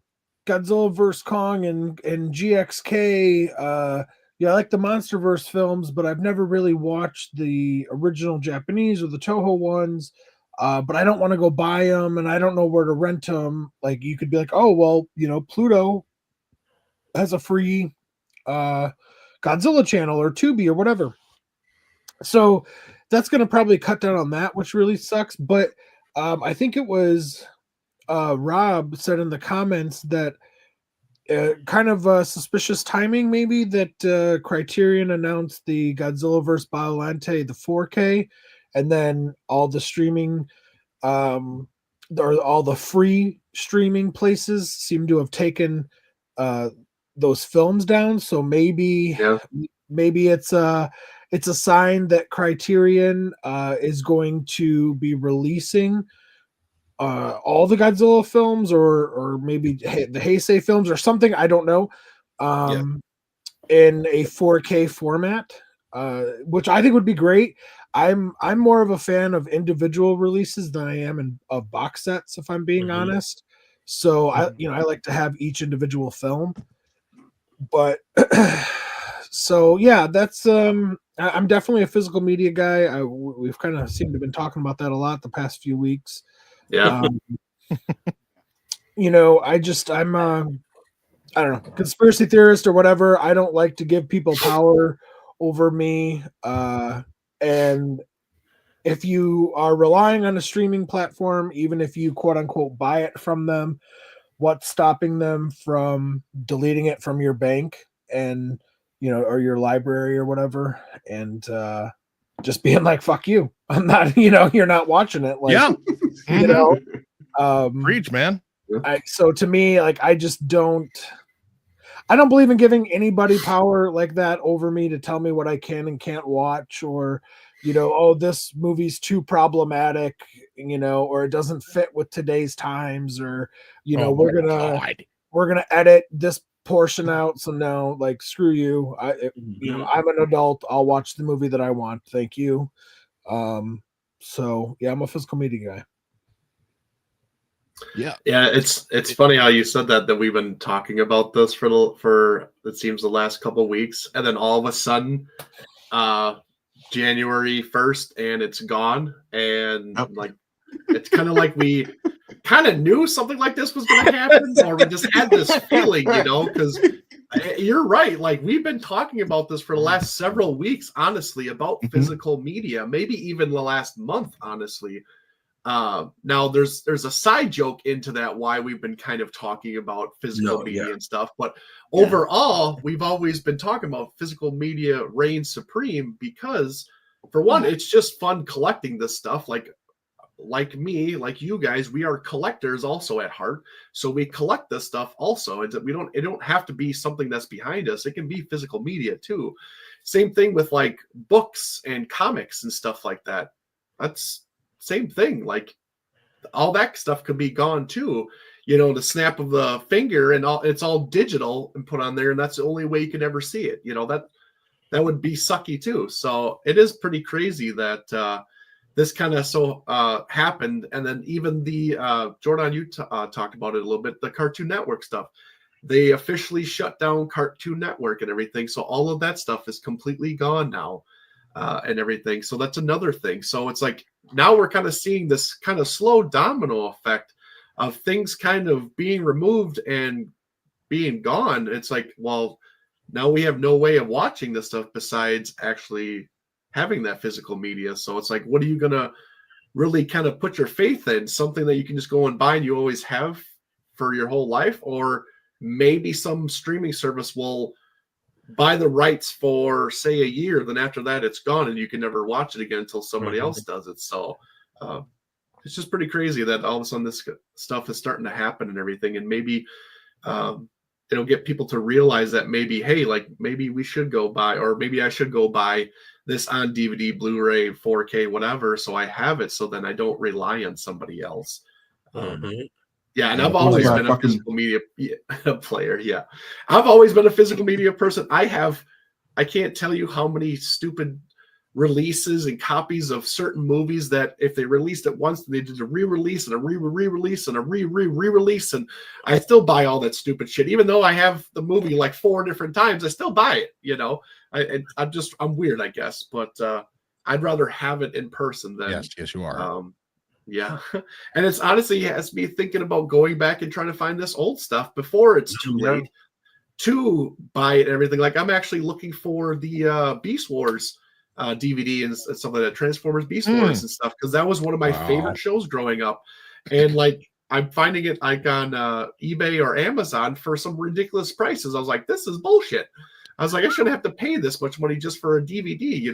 Godzilla vs. Kong and GXK. I like the MonsterVerse films, but I've never really watched the original Japanese or the Toho ones. But I don't want to go buy them, and I don't know where to rent them. Like, you could be like, oh well, Pluto has a free Godzilla channel or Tubi or whatever. So that's going to probably cut down on that, which really sucks. But I think it was Rob said in the comments that kind of suspicious timing, maybe, that Criterion announced the Godzilla vs. Biollante, the 4K, and then all the streaming, or all the free streaming places seem to have taken those films down. So maybe it's a sign that Criterion is going to be releasing all the Godzilla films, or maybe the Heisei films or something. I don't know. In a 4K format, which I think would be great. I'm more of a fan of individual releases than I am of box sets, if I'm being honest. So I like to have each individual film. But so yeah, that's I'm definitely a physical media guy. We've kind of seemed to have been talking about that a lot the past few weeks. Yeah. I don't know, conspiracy theorist or whatever. I don't like to give people power over me. And if you are relying on a streaming platform, even if you quote unquote buy it from them, what's stopping them from deleting it from your bank and, or your library or whatever, and just being like, fuck you. I'm not, you're not watching it. Like, Preach, man. So to me, like, I don't believe in giving anybody power like that over me to tell me what I can and can't watch, or, oh, this movie's too problematic, or it doesn't fit with today's times, or, we're gonna edit this portion out. So no, like, screw you. I'm an adult. I'll watch the movie that I want. Thank you. So yeah, I'm a physical media guy. Yeah, it's funny how you said that we've been talking about this for it seems the last couple of weeks, and then all of a sudden, January 1st, and it's gone, and like it's kind of like we kind of knew something like this was going to happen, or we just had this feeling, because you're right. Like, we've been talking about this for the last several weeks, honestly, about physical media, maybe even the last month, honestly. Now there's a side joke into that, why we've been kind of talking about physical media and stuff, but overall, we've always been talking about physical media reigns supreme, because for one, it's just fun collecting this stuff. Like me, like you guys, we are collectors also at heart. So we collect this stuff also. It don't have to be something that's behind us. It can be physical media too. Same thing with like books and comics and stuff like that. That's same thing. Like, all that stuff could be gone too, the snap of the finger, and it's all digital and put on there, and that's the only way you can ever see it. That would be sucky too. So it is pretty crazy that this kind of happened. And then even the Jordan, you talked about it a little bit, the Cartoon Network stuff. They officially shut down Cartoon Network and everything. So all of that stuff is completely gone now. And everything. So that's another thing. So it's like, now we're kind of seeing this kind of slow domino effect of things kind of being removed and being gone. It's like, well, now we have no way of watching this stuff besides actually having that physical media. So it's like, what are you going to really kind of put your faith in? Something that you can just go and buy and you always have for your whole life? Or maybe some streaming service will buy the rights for, say, a year, then after that it's gone and you can never watch it again until somebody else does it. So it's just pretty crazy that all of a sudden this stuff is starting to happen and everything. And maybe it'll get people to realize that maybe, hey, like, maybe we should go buy, or maybe I should go buy this on DVD, Blu-ray, 4K, whatever, so I have it, so then I don't rely on somebody else. Yeah, and I've always been a physical media player. Yeah, I've always been a physical media person. I can't tell you how many stupid releases and copies of certain movies that if they released it once, they did a re-release and a re-release and a re-release, and I still buy all that stupid shit. Even though I have the movie like 4 different times, I still buy it. I'm weird, I guess, but I'd rather have it in person than yes, you are. Yeah. And it's honestly has me thinking about going back and trying to find this old stuff before it's too late to buy it and everything. Like, I'm actually looking for the Beast Wars DVD and stuff like that, Transformers Beast Wars and stuff, because that was one of my favorite shows growing up. And like, I'm finding it like on eBay or Amazon for some ridiculous prices. I was like, this is bullshit. I was like, I shouldn't have to pay this much money just for a DVD,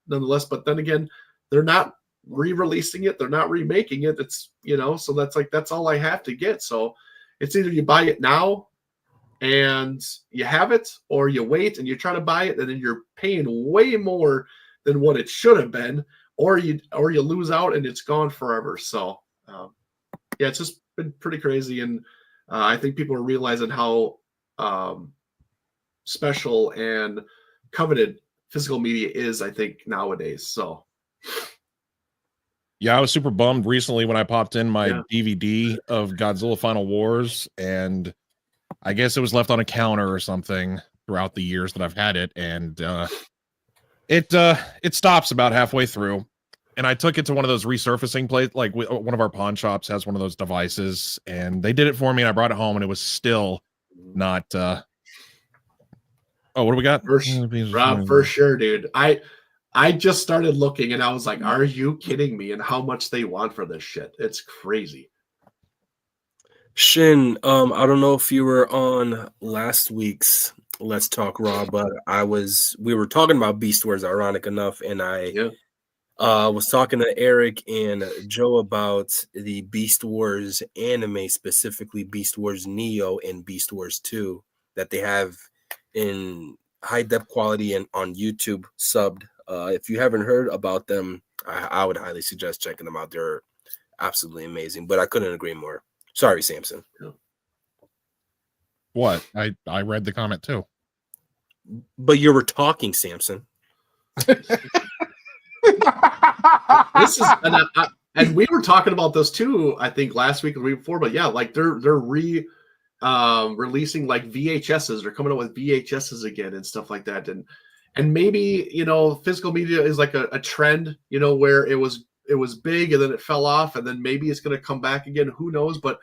nonetheless. But then again, they're not re-releasing it, they're not remaking it. It's, you know, so that's all I have to get. So it's either you buy it now and you have it, or you wait and you try to buy it and then you're paying way more than what it should have been, or you lose out and it's gone forever. So yeah, it's just been pretty crazy, and I think people are realizing how special and coveted physical media is, I think, nowadays. So yeah, I was super bummed recently when I popped in my DVD of Godzilla Final Wars, and I guess it was left on a counter or something throughout the years that I've had it, and it stops about halfway through. And I took it to one of those resurfacing places, like one of our pawn shops has one of those devices, and they did it for me, and I brought it home, and it was still not oh, what do we got? Rob, for sure, dude. I just started looking and I was like, are you kidding me? And how much they want for this shit. It's crazy. Shin, I don't know if you were on last week's Let's Talk Raw, but we were talking about Beast Wars, ironic enough, and I was talking to Eric and Joe about the Beast Wars anime, specifically Beast Wars Neo and Beast Wars 2, that they have in high depth quality and on YouTube subbed. If you haven't heard about them, I would highly suggest checking them out. They're absolutely amazing, but I couldn't agree more. Sorry, Samson. What? I read the comment too. But you were talking, Samson. This is and we were talking about this too, I think last week or the week before, but yeah, like they're releasing like VHSs. They're coming out with VHSs again and stuff like that. And maybe, you know, physical media is like a trend, you know, where it was big and then it fell off, and then maybe it's going to come back again. Who knows? But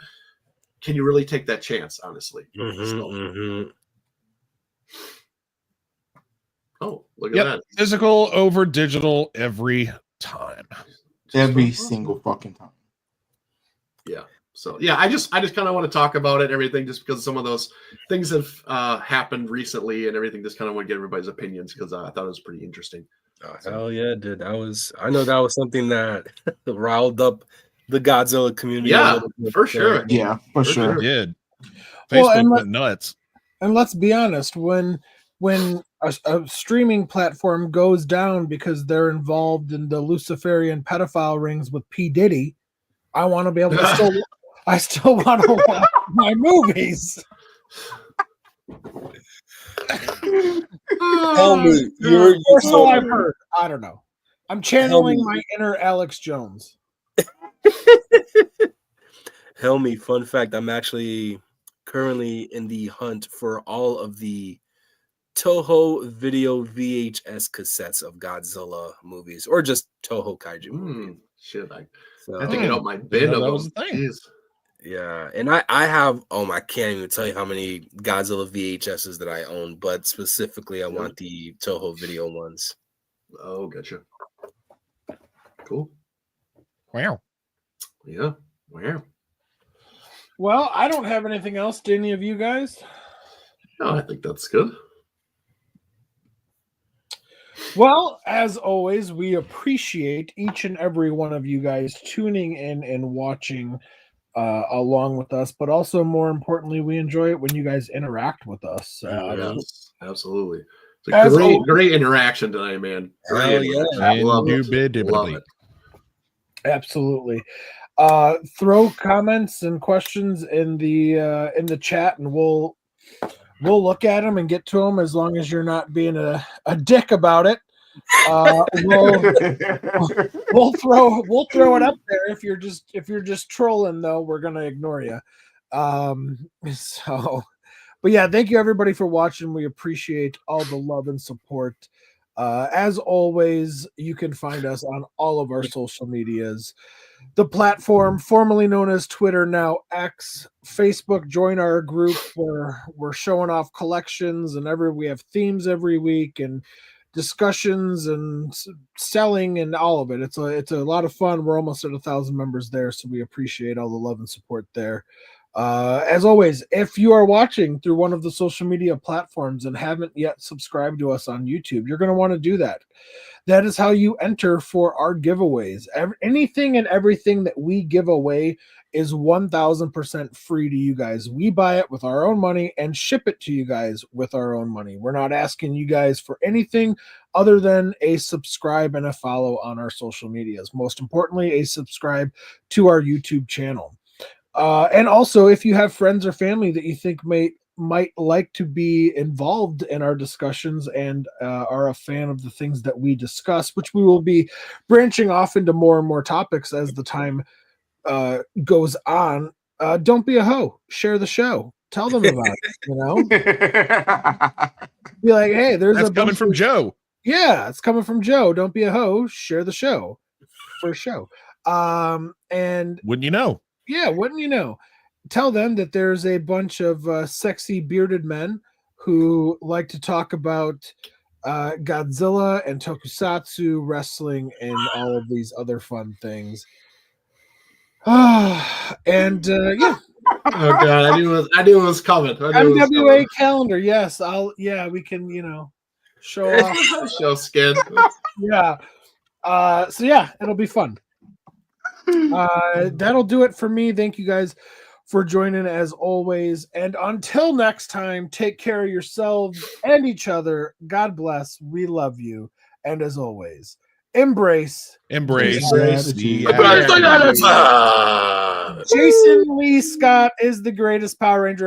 can you really take that chance, honestly? Oh, look at that. Physical over digital every time. Every single fucking time. Yeah. So yeah, I just kind of want to talk about it and everything, just because some of those things have happened recently and everything. Just kind of want to get everybody's opinions, because I thought it was pretty interesting. Oh, hell yeah, dude. I know that was something that riled up the Godzilla community. Yeah, for sure. Yeah, for sure. It did. Well, Facebook went nuts. And let's be honest, when a streaming platform goes down because they're involved in the Luciferian pedophile rings with P. Diddy, I want to be able to I still want to watch my movies. Tell me, or so I've heard. I don't know. I'm channeling my inner Alex Jones. Helmy, fun fact, I'm actually currently in the hunt for all of the Toho video VHS cassettes of Godzilla movies, or just Toho kaiju movies. Shit, I have to get out my bin of those things. Yeah, and I have, I can't even tell you how many Godzilla VHSs that I own, but specifically I want the Toho video ones. Oh, gotcha. Cool. Wow. Yeah. Wow. Well, I don't have anything else. Do any of you guys? No, I think that's good. Well, as always, we appreciate each and every one of you guys tuning in and watching along with us, but also more importantly, we enjoy it when you guys interact with us. Yes, absolutely. It's a great interaction tonight, man. Hell yeah. I love it. Absolutely. Throw comments and questions in the chat, and we'll look at them and get to them, as long as you're not being a dick about it. We'll throw it up there. If you're just trolling, though, we're gonna ignore you. But yeah, thank you everybody for watching. We appreciate all the love and support. As always, you can find us on all of our social medias. The platform formerly known as Twitter, now X, Facebook. Join our group where we're showing off collections, and we have themes every week and discussions and selling and all of it. It's a lot of fun. We're almost at 1,000 members there, so we appreciate all the love and support there. As always, if you are watching through one of the social media platforms and haven't yet subscribed to us on YouTube, you're going to want to do that. That is how you enter for our giveaways. Anything and everything that we give away is 1000% free to you guys. We buy it with our own money and ship it to you guys with our own money. We're not asking you guys for anything other than a subscribe and a follow on our social medias. Most importantly, a subscribe to our YouTube channel. And also, if you have friends or family that you think might like to be involved in our discussions and are a fan of the things that we discuss, which we will be branching off into more and more topics as the time goes on, don't be a hoe. Share the show. Tell them about it, you know? Be like, hey, That's coming from Joe. Yeah, it's coming from Joe. Don't be a hoe. Share the show for show. And wouldn't you know? Yeah, wouldn't you know? Tell them that there's a bunch of sexy bearded men who like to talk about Godzilla and tokusatsu, wrestling, and all of these other fun things. And yeah. Oh god, I knew it was coming. MWA calendar, yes. We can, show off. Show skin. Yeah. So yeah, it'll be fun. That'll do it for me. Thank you guys for joining as always. And until next time, take care of yourselves and each other. God bless. We love you. And as always, embrace the attitude. Jason Lee Scott is the greatest Power Ranger